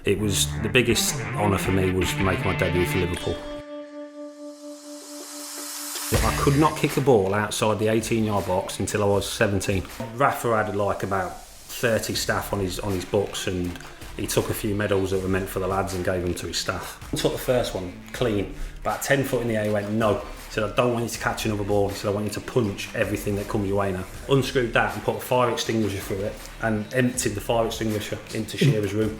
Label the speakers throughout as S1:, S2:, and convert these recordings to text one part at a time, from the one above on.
S1: It was the biggest honour for me was making my debut for Liverpool. I could not kick a ball outside the 18-yard box until I was 17. Rafa had like about 30 staff on his books, and he took a few medals that were meant for the lads and gave them to his staff. He took the first one clean, about 10 foot in the air. He went, no. He said, I don't want you to catch another ball. He said, I want you to punch everything that comes your way now. Unscrewed that and put a fire extinguisher through it and emptied the fire extinguisher into Shearer's room.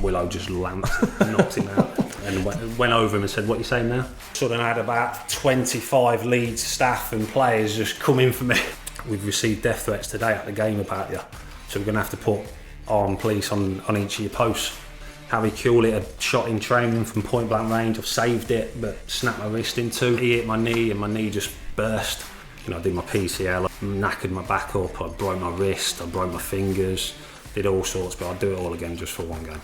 S1: Willow just lamped and knocked him out and went over him and said, what are you saying now? So then I had about 25 Leeds staff and players just come in for me. We've received death threats today at the game about you, so we're going to have to put armed police on each of your posts. Harry Kewlett had shot in training from point blank range. I've saved it, but snapped my wrist in two. He hit my knee and my knee just burst. You know, I did my PCL, I knackered my back up, I broke my wrist, I broke my fingers, did all sorts, but I'd do it all again just for one game.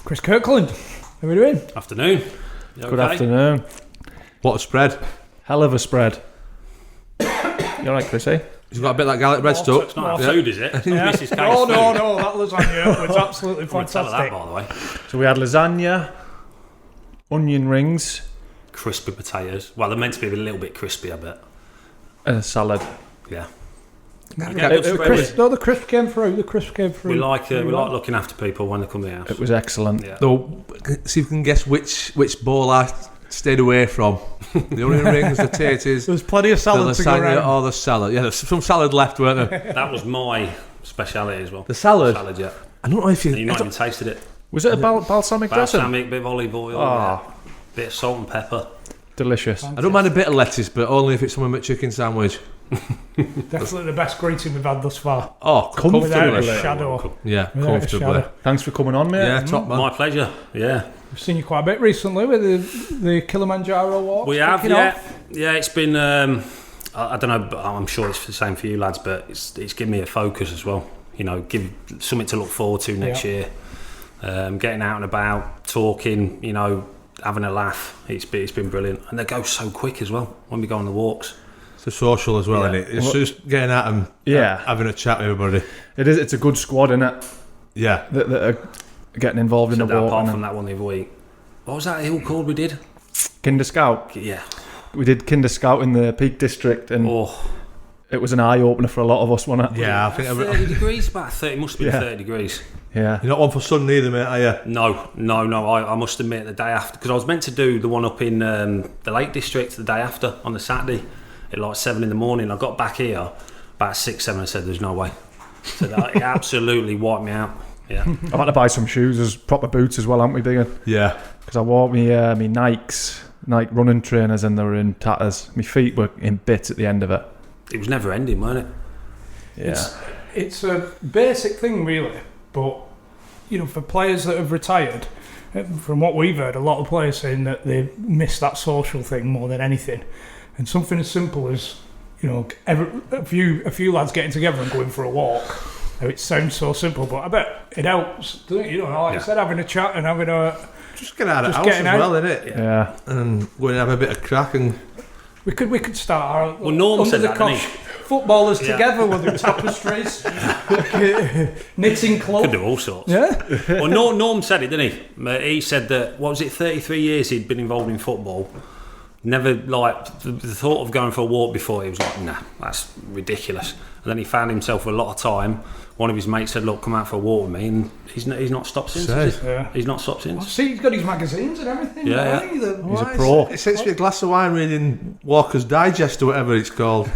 S2: Chris Kirkland, how are we doing?
S1: Afternoon.
S2: Good afternoon.
S3: What a spread.
S2: Hell of a spread. You alright, Chrissy?
S3: He's got a bit like garlic bread stuck.
S1: It's not our food, is it?
S2: Yeah.
S1: Mrs. K's
S2: No,
S1: food.
S2: that lasagna was absolutely
S1: Tell her
S2: fantastic.
S1: that, by the way.
S2: So we had lasagna, onion rings,
S1: Crispy potatoes. Well, they're meant to be a little bit crispy, I bet.
S2: and a salad.
S1: Yeah.
S2: The crisp came through.
S1: We like looking after people when they come to the house.
S2: It was excellent.
S1: Yeah.
S3: So, see if you can guess which bowl I stayed away from. The onion rings, the taters,
S2: There was plenty of
S3: the
S2: salad to go
S3: lasagna,
S2: around.
S3: or the salad. Yeah, there's some salad left, weren't there?
S1: That was my speciality as well.
S3: The salad?
S1: Salad, yeah.
S3: I don't know if
S1: And you not even tasted it.
S2: Was it a balsamic dressing?
S1: Balsamic, bit of olive oil,
S2: Oh.
S1: bit of salt and pepper.
S2: Delicious.
S3: I don't mind a bit of lettuce, but only if it's someone with chicken sandwich.
S4: Definitely the best greeting we've had thus far.
S3: Oh,
S2: Without a
S3: comfortably.
S4: shadow.
S3: Yeah,
S4: Without a
S3: comfortably.
S4: shadow.
S2: Thanks for coming on, mate.
S3: Yeah, top man.
S1: My pleasure, yeah.
S4: We've seen you quite a bit recently with the Kilimanjaro walk.
S1: We have,
S4: kicking
S1: yeah.
S4: off.
S1: Yeah, it's been, I don't know, but I'm sure it's the same for you lads, but it's given me a focus as well. You know, give something to look forward to next year. Getting out and about, talking, you know, having a laugh. It's been brilliant. And they go so quick as well when we go on the walks.
S3: It's a social as well,
S1: Yeah.
S3: isn't it? It's just getting out and having a chat with everybody.
S2: It is. It's a good squad, isn't it?
S3: Yeah.
S2: That are getting involved in the walk.
S1: Apart from that one the other week. What was that hill called we did?
S2: Kinder Scout.
S1: Yeah.
S2: We did Kinder Scout in the Peak District, and it was an eye opener for a lot of us, wasn't it?
S3: Yeah, I think
S1: 30 degrees, about 30, must have been 30 degrees.
S2: Yeah.
S3: You're not one for sun neither, mate, are you?
S1: No. I must admit the day after, because I was meant to do the one up in the Lake District the day after on the Saturday at like 7 in the morning. I got back here about 6, 7 and said there's no way. So it absolutely wiped me out. Yeah.
S2: I've had to buy some shoes as proper boots as well, haven't we, Big?
S3: Yeah.
S2: Because I wore me Nike running trainers, and they were in tatters. My feet were in bits at the end of it.
S1: It was never ending, wasn't it?
S2: Yeah.
S4: It's a basic thing, really, but you know, for players that have retired, from what we've heard, a lot of players saying that they miss that social thing more than anything, and something as simple as, you know, a few lads getting together and going for a walk. Now, it sounds so simple, but I bet it helps, doesn't it? You know, like I said, having a chat and having a
S3: Just get out of the house
S4: getting
S3: as
S4: out.
S3: well, innit?
S2: Yeah.
S3: And go and have a bit of crack and...
S4: we could start our
S1: Norm
S4: Under
S1: said
S4: the
S1: that,
S4: Cosh
S1: didn't
S4: footballers
S1: Yeah.
S4: together, whether it's tapestries, knitting club.
S1: Could do all sorts.
S4: Yeah.
S1: Well, Norm said it, didn't he? He said that, 33 years he'd been involved in football. Never, like, the thought of going for a walk before, he was like, nah, that's ridiculous. And then he found himself with a lot of time. One of his mates said, look, come out for a walk with me. And he's not stopped since. has he?
S4: Yeah.
S1: He's not stopped since.
S4: See, he's got his magazines and everything.
S1: Yeah,
S4: hasn't he?
S2: He's a pro.
S3: It seems to be a glass of wine reading Walker's Digest or whatever it's called.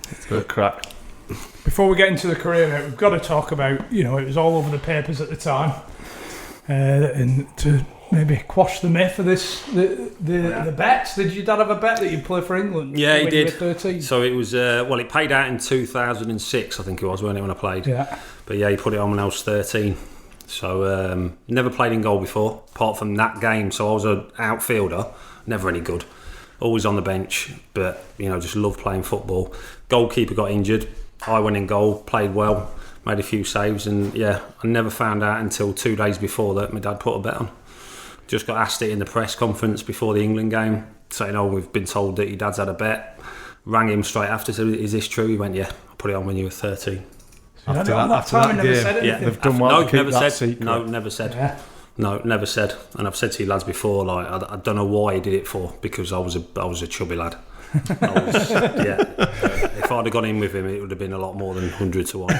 S2: It's good crack.
S4: Before we get into the career, mate, we've got to talk about, you know, it was all over the papers at the time, and to maybe quash the myth of this, the bets. Did your dad have a bet that you'd play for England?
S1: Yeah, he
S4: when you
S1: did.
S4: were 13?
S1: So it was, it paid out in 2006, I think it was, wasn't it, when I played?
S4: Yeah.
S1: But yeah, he put it on when I was 13. So never played in goal before, apart from that game. So I was an outfielder, never any good. Always on the bench, but, you know, just loved playing football. Goalkeeper got injured. I went in goal, played well, made a few saves, and yeah, I never found out until 2 days before that my dad put a bet on. Just got asked it in the press conference before the England game, saying, oh, we've been told that your dad's had a bet. Rang him straight after, said, is this true? He went, yeah, I put it on when you were 13.
S3: After
S4: At
S3: that
S4: time, I never
S3: game.
S4: said
S1: Yeah,
S4: anything.
S2: They've done well to keep
S1: never
S2: that
S1: said.
S2: secret.
S1: No, never said.
S4: Yeah.
S1: No, never said. And I've said to you lads before, like I don't know why he did it for, because I was a chubby lad. If I'd have gone in with him, it would have been a lot more than 100 to 1.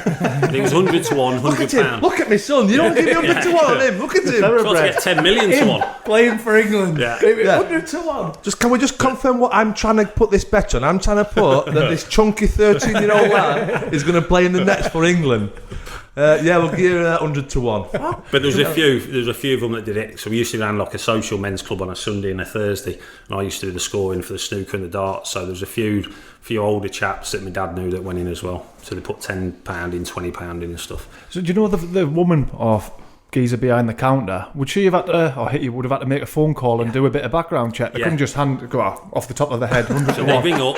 S1: It was 100 to 1,
S3: Look at
S1: £100.
S3: him. Look at me son. You don't give me 100 to 1 on him. Look at him.
S1: Trying to get 10 million to 1.
S4: Playing for England.
S1: Yeah.
S3: Yeah.
S4: 100 to 1.
S3: Can we just confirm what I'm trying to put this bet on? I'm trying to put that this chunky 13-year-old lad is going to play in the nets for England. We'll give you 100 to 1.
S1: But there's a few of them that did it. So we used to run like a social men's club on a Sunday and a Thursday, and I used to do the scoring for the snooker and the darts. So there's a few older chaps that my dad knew that went in as well. So they put £10 in, £20 in and stuff.
S2: So do you know the woman or geezer behind the counter? Would she have had to, or he would have had to make a phone call and do a bit of background check? They couldn't just go off the top of the head. 100
S1: So
S2: to
S1: they
S2: 1.
S1: ring up,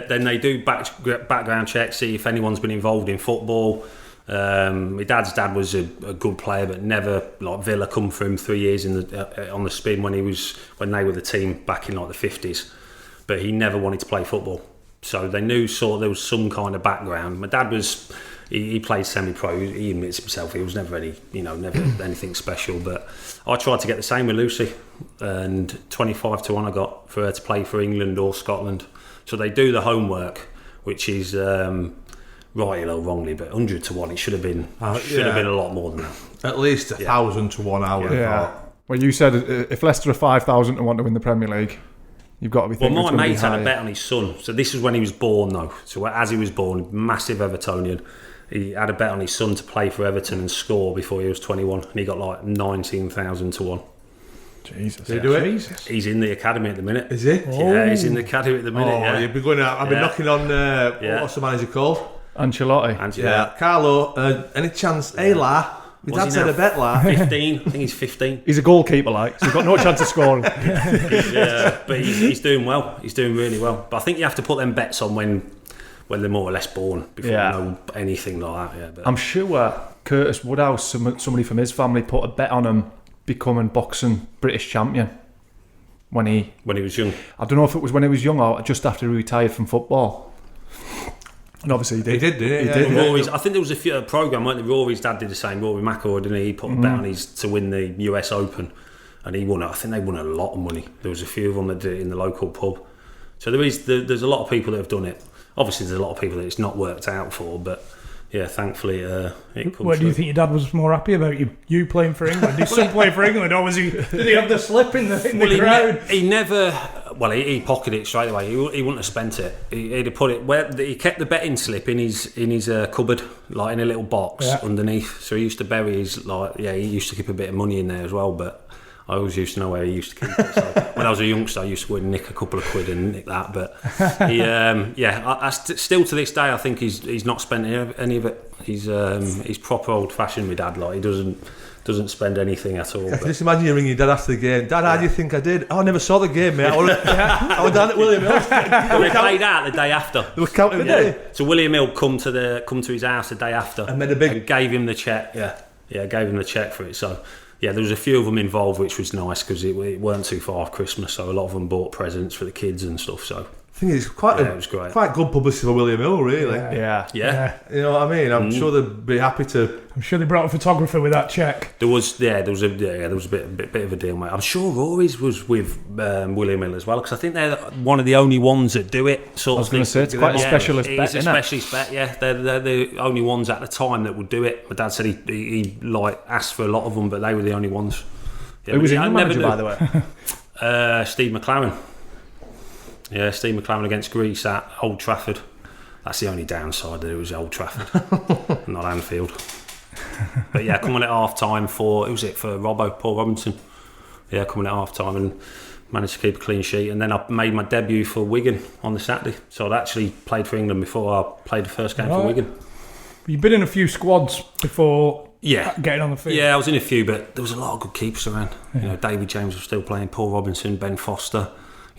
S1: then they do background checks, see if anyone's been involved in football. My dad's dad was a good player, but never like Villa come for him 3 years in the on the spin when they were the team back in like the 50s, but he never wanted to play football. So they knew there was some kind of background. My dad was he played semi-pro. He admits himself he was never anything special. But I tried to get the same with Lucy, and 25 to 1 I got for her to play for England or Scotland. So they do the homework, which is. Rightly or wrongly, but 100 to 1, it should have been a lot more than that.
S3: At least 1,000 to 1 hour.
S2: Yeah. Well, you said if Leicester are 5,000 to 1 to win the Premier League, you've got to be thinking.
S1: Well, my
S2: it's
S1: mate
S2: gonna
S1: had
S2: be
S1: a bet on his son. So this is when he was born, though. So as he was born, massive Evertonian. He had a bet on his son to play for Everton and score before he was 21, and he got like 19,000 to 1.
S2: Jesus.
S3: Did he do it?
S4: Jesus.
S1: He's in the academy at the minute.
S3: Is he?
S1: Yeah, he's in the academy at the minute. Yeah.
S3: You've been going out. I've been knocking on. What's the manager called?
S2: Ancelotti.
S1: And
S3: Yeah, Carlo. Any chance? Hey, La. My dad said a bet, La.
S1: 15. I think he's 15.
S2: He's a goalkeeper, so he's got no chance of scoring.
S1: But he's doing well. He's doing really well. But I think you have to put them bets on when they're more or less born before you know anything like that. Yeah, but
S2: I'm sure Curtis Woodhouse, somebody from his family, put a bet on him becoming boxing British champion when he
S1: was young.
S2: I don't know if it was when he was young or just after he retired from football. And obviously he did.
S3: He did.
S1: I think there was a programme, weren't there? Rory's dad did the same. Rory McIlroy, didn't he? He put a bet on to win the US Open, and he won it. I think they won a lot of money. There was a few of them that did it in the local pub. So there's a lot of people that have done it. Obviously, there's a lot of people that it's not worked out for, but yeah, thankfully it comes.
S4: What do you think your dad was more happy about? You playing for England? Did son play for England, or did he have the slip in the crowd?
S1: He never. Well, he pocketed it straight away. He wouldn't have spent it. He'd have put it where he kept the betting slip in his cupboard, like in a little box underneath. So he used to bury his he used to keep a bit of money in there as well. But I always used to know where he used to keep it. So when I was a youngster, I used to go and nick a couple of quid and nick that. But he, still to this day, I think he's not spent any of it. He's proper old fashioned. My dad, he doesn't spend anything at all.
S3: I can just imagine you ringing your dad after the game. Dad, how do you think I did? Oh, I never saw the game, mate. I was down at William Hill.
S1: Well, they played out the day after.
S3: They were counting money.
S1: So William Hill come to his house the day after
S3: and made a big.
S1: And gave him the check. Gave him the check for it. So yeah, there was a few of them involved, which was nice because it weren't too far off Christmas. So a lot of them bought presents for the kids and stuff. So
S3: I think it's it was great. Quite good publicity for William Hill, really.
S2: Yeah.
S3: You know what I mean? I'm sure they'd be happy to.
S4: I'm sure they brought a photographer with that check.
S1: There was a bit of a deal, mate. I'm sure Rory's was with William Hill as well, because I think they're one of the only ones that do it.
S2: I was going to say it's quite a specialist bet.
S1: It's a specialist bet. Yeah, they're the only ones at the time that would do it. My dad said he asked for a lot of them, but they were the only ones. Yeah,
S2: who was England manager, by the way?
S1: Steve McLaren. Yeah, Steve McLaren against Greece at Old Trafford. That's the only downside, that it was Old Trafford, not Anfield. But yeah, coming at half time for Paul Robinson. Yeah, coming at half time and managed to keep a clean sheet. And then I made my debut for Wigan on the Saturday. So I'd actually played for England before I played the first game for Wigan.
S4: You've been in a few squads before getting on the field.
S1: Yeah, I was in a few, but there was a lot of good keepers around. Yeah. David James was still playing, Paul Robinson, Ben Foster,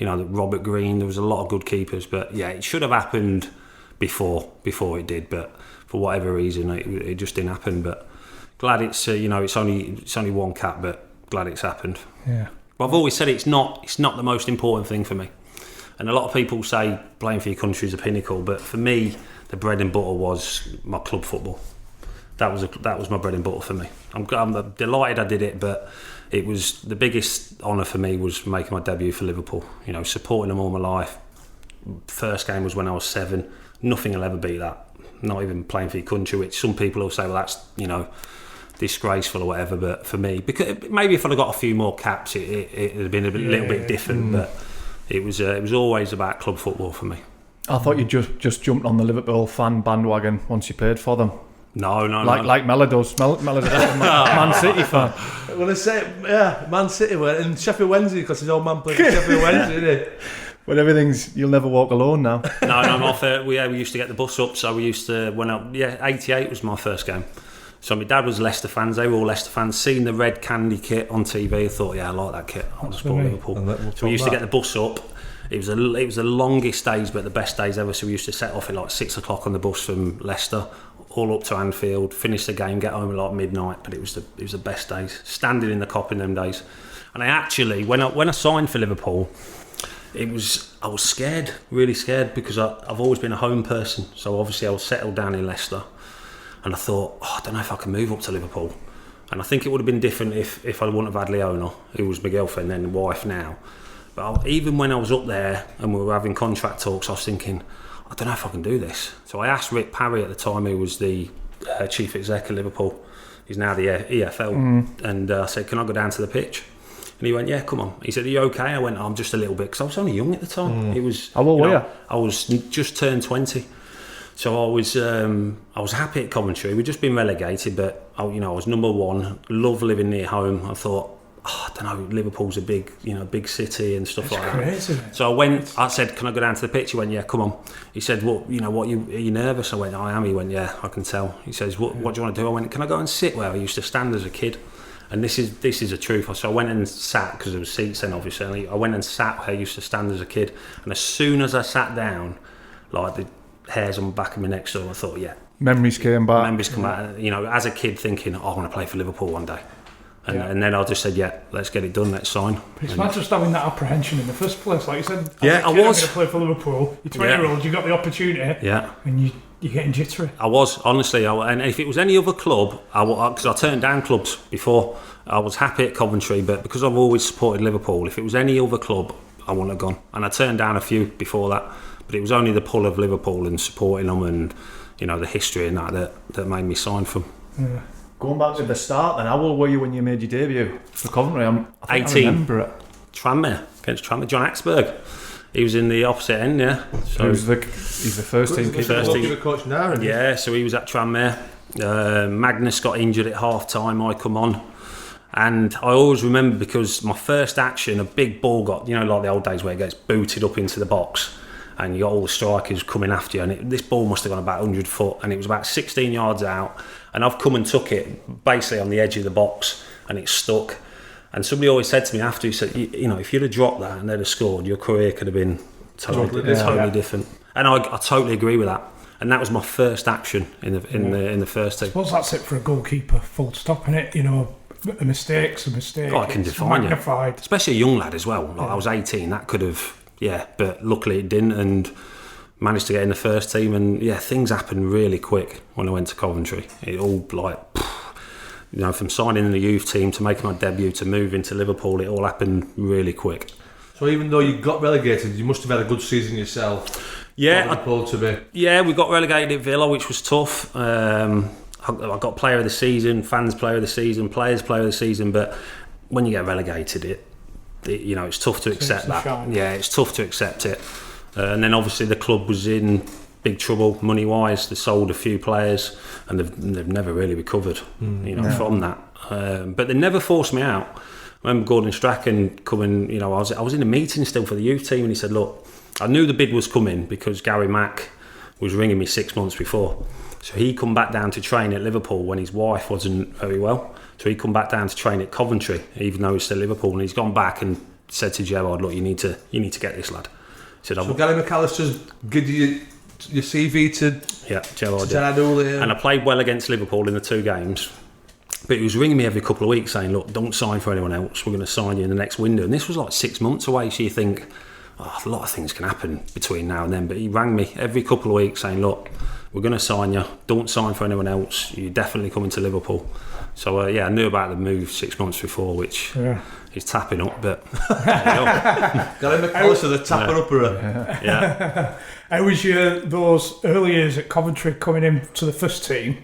S1: Robert Green. There was a lot of good keepers. But yeah, it should have happened before it did, but for whatever reason it just didn't happen. But glad it's it's only one cap, but glad it's happened.
S4: Yeah.
S1: But I've always said it's not the most important thing for me. And a lot of people say playing for your country is a pinnacle, but for me the bread and butter was my club football. That was my bread and butter for me. I'm delighted I did it, but it was the biggest honour for me was making my debut for Liverpool. You know, supporting them all my life. First game was when I was 7. Nothing will ever beat that. Not even playing for your country, which some people will say, well, that's, you know, disgraceful or whatever. But for me, because maybe if I'd have got a few more caps, it would have been a little bit different. But it was always about club football for me.
S2: I thought you just jumped on the Liverpool fan bandwagon once you played for them.
S1: No.
S2: Like Mella does. Mella's a Man City fan.
S3: Well, they say, Man City were in Sheffield Wednesday because his old man played for Sheffield Wednesday, didn't he?
S2: But everything's, you'll never walk alone now.
S1: No, we used to get the bus up, so we used to, 88 was my first game. So my dad was Leicester fans, they were all Leicester fans. Seen the red candy kit on TV, I thought, I like that kit, I'll support Liverpool. So we used to get the bus up. It was the longest days, but the best days ever. So we used to set off at like 6 o'clock on the bus from Leicester, all up to Anfield, finish the game, get home at like midnight. But it was the best days. Standing in the cop in them days. And I actually, when I signed for Liverpool, I was scared, really scared, because I've always been a home person. So obviously I was settled down in Leicester, and I thought, I don't know if I can move up to Liverpool. And I think it would have been different if I wouldn't have had Leona, who was my girlfriend then, wife now. But even when I was up there and we were having contract talks, I was thinking, I don't know if I can do this. So I asked Rick Parry at the time, who was the chief exec of Liverpool. He's now the EFL. And I said, can I go down to the pitch? And he went, yeah, come on. He said, are you okay? I went, I'm just a little bit, because I was only young at the time. It was,
S2: how old were you?
S1: I was just turned 20. So I was happy at Coventry. We'd just been relegated, but I was number 1. Love living near home. I thought, I don't know, Liverpool's a big city and stuff like
S4: crazy,
S1: that. So I said, can I go down to the pitch? He went, yeah, come on. He said, are you nervous? I went, I am. He went, yeah, I can tell. He says, what do you want to do? I went, can I go and sit where I used to stand as a kid? And this is the truth. So I went and sat, because there was seats then obviously. I went and sat where I used to stand as a kid. And as soon as I sat down, like the hairs on the back of my neck, so I thought, yeah.
S2: Memories came back.
S1: Memories come back. As a kid thinking, I want to play for Liverpool one day. And then I just said, yeah, let's get it done, let's sign.
S4: But it's not just having that apprehension in the first place. Like you said,
S1: I was
S4: going to play for Liverpool. You're 20-year-old, you got the opportunity.
S1: Yeah.
S4: And you're getting jittery.
S1: I was, honestly. And if it was any other club, because I turned down clubs before. I was happy at Coventry, but because I've always supported Liverpool, if it was any other club, I wouldn't have gone. And I turned down a few before that. But it was only the pull of Liverpool and supporting them and, the history and that made me sign for them.
S4: Yeah.
S2: Going back to the start then, how old were you when you made your debut for Coventry? I
S1: 18.
S2: I remember it.
S1: Tranmere, against Tranmere. John Axberg. He was in the opposite end, yeah. So
S2: he's the first team keeper.
S3: The coach now, isn't he?
S1: Yeah, so he was at Tranmere. Magnus got injured at half time, I come on. And I always remember, because my first action, a big ball got, like the old days where it gets booted up into the box and you got all the strikers coming after you, and this ball must have gone about 100 foot, and it was about 16 yards out, and I've come and took it basically on the edge of the box, and it stuck. And somebody always said to me after, he said, if you'd have dropped that and they'd have scored, your career could have been totally different. And I totally agree with that. And that was my first action in the first team.
S4: I suppose that's it for a goalkeeper, full stop, innit? A mistake's a mistake.
S1: I can define
S4: magnified.
S1: You. Especially a young lad as well. I was 18, that could have, but luckily it didn't, and managed to get in the first team. And things happened really quick when I went to Coventry. It all from signing in the youth team to making my debut to moving to Liverpool, it all happened really quick.
S3: So even though you got relegated, you must have had a good season yourself.
S1: Yeah, we got relegated at Villa, which was tough. I got player of the season, fans player of the season, players player of the season, but when you get relegated, it's tough to accept that. Yeah, it's tough to accept it. And then obviously the club was in big trouble money wise. They sold a few players and they've never really recovered from that. But they never forced me out. I remember Gordon Strachan coming, I was in a meeting still for the youth team, and he said, look, I knew the bid was coming because Gary Mack was ringing me 6 months before. So he come back down to train at Liverpool when his wife wasn't very well. So he come back down to train at Coventry, even though he's still Liverpool, and he's gone back and said to Gerard, look, you need to get this lad. He said,
S3: so Gary McAllister's give you your CV to
S1: Gerard,
S3: Gerard Houllier.
S1: And I played well against Liverpool in the 2 games. But he was ringing me every couple of weeks saying, look, don't sign for anyone else. We're going to sign you in the next window. And this was like 6 months away. So you think, a lot of things can happen between now and then. But he rang me every couple of weeks saying, look, we're going to sign you. Don't sign for anyone else. You're definitely coming to Liverpool. So I knew about the move 6 months before, which is tapping up. But
S3: Got him McAllister, the tapper upper.
S1: yeah.
S4: How was those early years at Coventry coming in to the first team?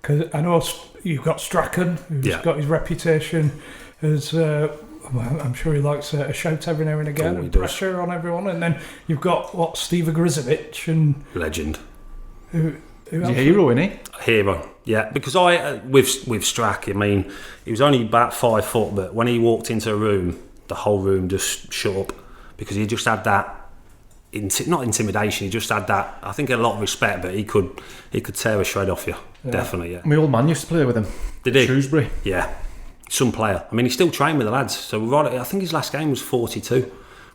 S4: Because I know you've got Strachan, who's got his reputation as. I'm sure he likes a shout every now and again and pressure on everyone. And then you've got Steve Grizovic and
S1: legend.
S4: Who
S2: He's a hero, isn't he?
S1: Hero, yeah. Because with Strack, I mean, he was only about 5 foot, but when he walked into a room, the whole room just shut up because he just had that. Not intimidation. He just had that. I think a lot of respect, but he could tear a shred off you. Yeah. Definitely, yeah.
S2: My old man used to play with him.
S1: Did he?
S2: Shrewsbury.
S1: Yeah. Some player. I mean, he still trained with the lads. So I think his last game was 42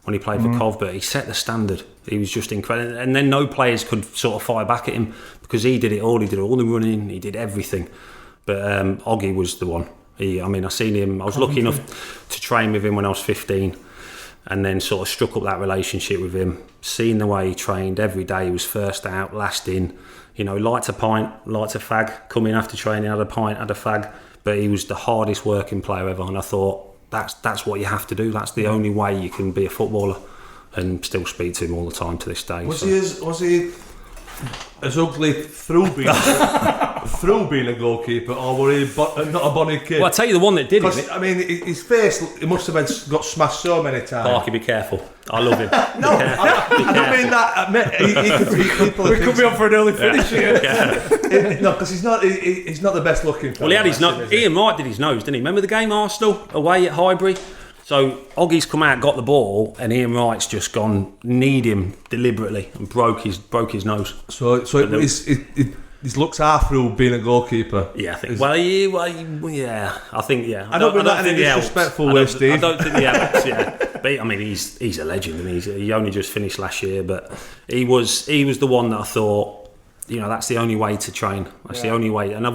S1: when he played for Cov, but he set the standard. He was just incredible. And then no players could sort of fire back at him because he did it all. He did all the running. He did everything. But Oggy was the one. I seen him. I was lucky enough to train with him when I was 15. And then sort of struck up that relationship with him, seeing the way he trained every day. He was first out, last in. You know, liked a pint, liked a fag. Come in after training, had a pint, had a fag. But he was the hardest working player ever. And I thought, that's what you have to do. That's the only way you can be a footballer. And still speak to him all the time to this day.
S3: Was he as ugly through being a goalkeeper, or were he not a bonny kid?
S1: Well, I'll tell you the one that did it.
S3: I mean, his face, it must have got smashed so many times.
S1: Parky, be careful. I love him.
S3: No, I don't mean that.
S4: We could be on for an early finish here.
S3: No, because he's not the best looking.
S1: Well, he had his nose. Ian Wright did his nose, didn't he? Remember the game Arsenal away at Highbury? So Oggy's come out, got the ball, and Ian Wright's just gone kneed him deliberately and broke his nose.
S3: So his looks are through being a goalkeeper.
S1: Yeah, I think. Yeah, I think. Yeah,
S3: I don't mean that in a disrespectful way, Steve.
S1: I don't think he helps. Yeah, but I mean, he's a legend, and he only just finished last year, but he was the one that I thought. You know, that's the only way to train. That's the only way, and I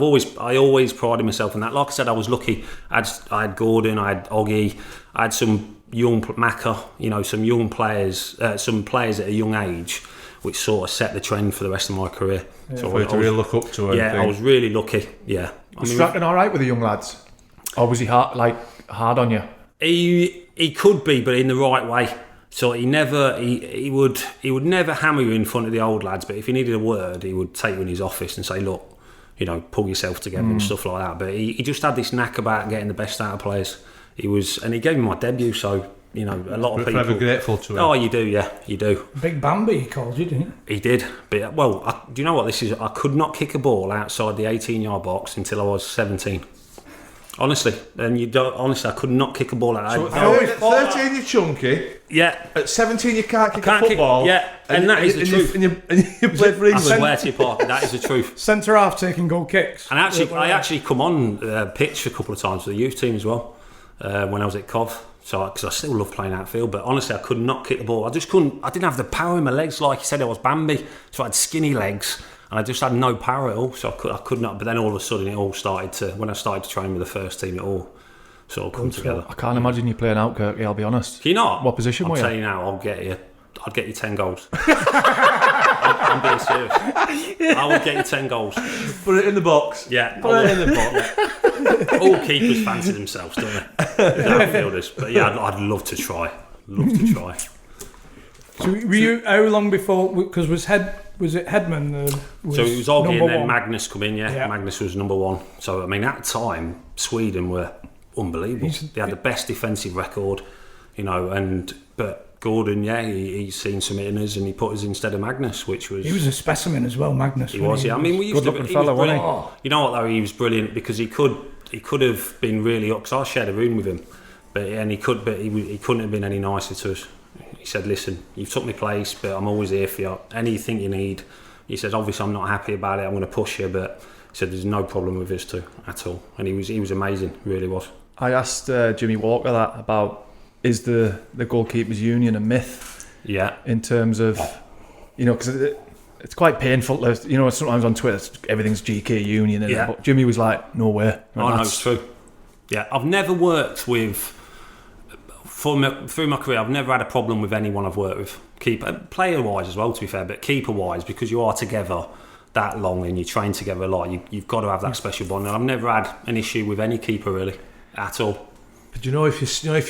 S1: always prided myself in that. Like I said, I was lucky. I had Gordon, I had Oggy, I had some young Macca. You know, some young players, some players at a young age, which sort of set the trend for the rest of my career.
S3: Yeah, so I really look up to him.
S1: Yeah, I was really lucky. Yeah,
S2: Was Strachan all right with the young lads, or was he hard on you?
S1: He could be, but in the right way. So he would never hammer you in front of the old lads, but if he needed a word, he would take you in his office and say, look, you know, pull yourself together and stuff like that. But he just had this knack about getting the best out of players. And he gave me my debut, so, you know, a lot of people...
S3: Forever grateful to him.
S1: Oh, you do, yeah, you do.
S4: Big Bambi, he called you, didn't he?
S1: He did. But, do you know what this is? I could not kick a ball outside the 18-yard box until I was 17. Honestly, I could not kick a ball out.
S3: So at 13 you're chunky.
S1: Yeah.
S3: At 17 you can't kick a football.
S1: And that is the truth.
S3: And you played for England.
S1: I swear to you, Parker, that is the truth.
S4: Centre half taking goal kicks.
S1: And I actually come on pitch a couple of times for the youth team as well when I was at Cov. So because I still love playing outfield, but honestly, I could not kick the ball. I just couldn't. I didn't have the power in my legs, like you said. I was Bambi, so I had skinny legs. And I just had no power at all, so I could not. But then all of a sudden, it all started to. When I started to train with the first team, it all sort of come together.
S2: I can't imagine you playing out, Kirk. I'll be honest.
S1: Can you not?
S2: What position were you?
S1: I'll tell you now. I'd get you 10 goals. I'm being serious. I would get you 10 goals.
S3: Put it in the box.
S1: Yeah, put it in the box. All keepers fancy themselves, don't they? Outfielders. But yeah, I'd love to try.
S4: So were you how long before? Because was it Headman?
S1: So it was Oggy and then Magnus come in. Yeah, Magnus was number one. So I mean, at the time, Sweden were unbelievable. They had the best defensive record, you know. But Gordon, he's seen some in us and he put us instead of Magnus, which was
S4: he was a specimen as well. Magnus.
S1: He was. Yeah, I mean, we used
S2: good looking fellow, wasn't he?
S1: You know what though? He was brilliant because he could have been really up. Because I shared a room with him, but he couldn't have been any nicer to us. He said, listen, you've took my place, but I'm always here for you. Anything you need. He said, obviously I'm not happy about it, I'm going to push you, but he said there's no problem with us two at all. And he was amazing, really was.
S2: I asked Jimmy Walker that about, is the goalkeepers union a myth?
S1: Yeah.
S2: In terms of, you know, because it's quite painful. You know, sometimes on Twitter, everything's GK union. Yeah. But Jimmy was like, no way.
S1: No, it's true. Yeah, I've never worked with... Through my career, I've never had a problem with anyone I've worked with. Player-wise as well, to be fair, but keeper-wise, because you are together, that long and you train together a lot, you've got to have that special bond. And I've never had an issue with any keeper really at all.
S3: But you know, if you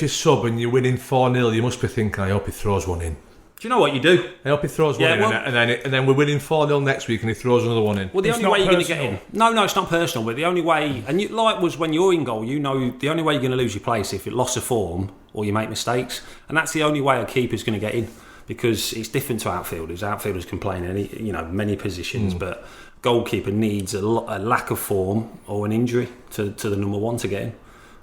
S3: sub and you're winning 4-0, you must be thinking, I hope he throws one in.
S1: Do you know what you do?
S3: I hope he throws one in, well, and then we're winning 4-0 next week, and he throws another one in.
S1: Well, the only way you're going to get in. No, it's not personal. But the only way, and was when you're in goal, you know, the only way you're going to lose your place if you loss of form or you make mistakes, and that's the only way a keeper's going to get in, because it's different to outfielders. Outfielders can play in many positions, but goalkeeper needs a lack of form or an injury to the number one to get in.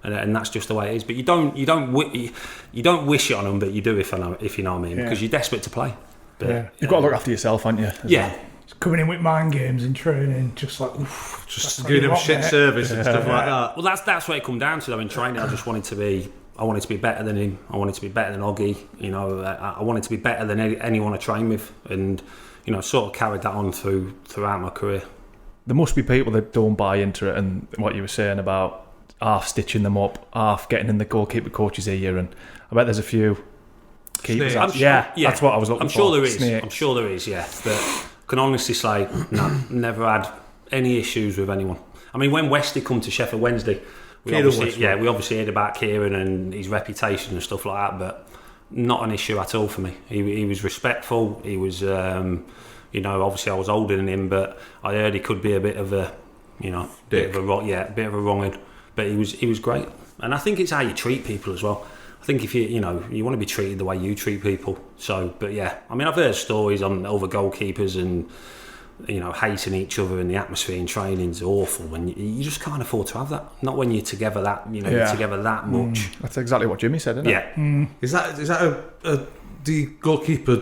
S1: And that's just the way it is. But you don't wish it on them, but you do if you know what I mean, because you're desperate to play. But,
S2: you've got to look after yourself, haven't you?
S1: Yeah.
S4: Well. Coming in with mind games and training, just like
S3: just giving them shit service and stuff like that.
S1: Well, that's what it come down to. Though in training, I just wanted to be. I wanted to be better than him. I wanted to be better than Oggy. You know, I wanted to be better than anyone I train with, and sort of carried that on throughout my career.
S2: There must be people that don't buy into it, and what you were saying about half stitching them up, half getting in the goalkeeper coach's ear, and I bet there's a few keepers. That's what I was looking for.
S1: I'm sure there is.
S2: Snakes.
S1: I'm sure there is. Yeah, but I can honestly say, no, never had any issues with anyone. I mean, when Westy come to Sheffield Wednesday, we obviously heard about Kieran and his reputation and stuff like that, but not an issue at all for me. He was respectful. He was, obviously I was older than him, but I heard he could be a bit of a, bit of a wrong'un. But he was great, and I think it's how you treat people as well. I think if you want to be treated the way you treat people. So, but yeah, I mean, I've heard stories on other goalkeepers and hating each other, and the atmosphere in training's awful, and you just can't afford to have that. Not when you're together you're together that much.
S2: That's exactly what Jimmy said, isn't it?
S1: Yeah.
S3: Is that the goalkeeper?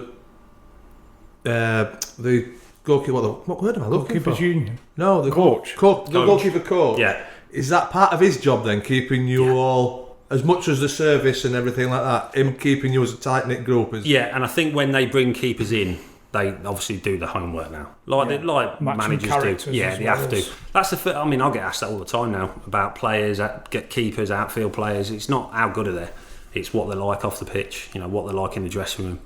S3: The goalkeeper. What word am I looking for?
S4: Goalkeepers union.
S3: No, the
S2: coach.
S3: The goalkeeper coach.
S1: Yeah.
S3: Is that part of his job then, keeping you all, as much as the service and everything like that, him keeping you as a tight-knit group?
S1: Yeah, and I think when they bring keepers in, they obviously do the homework now. Like managers do. Yeah, they have to. That's the I mean, I get asked that all the time now about players, get keepers, outfield players. It's not how good are they, it's what they're like off the pitch, what they're like in the dressing room.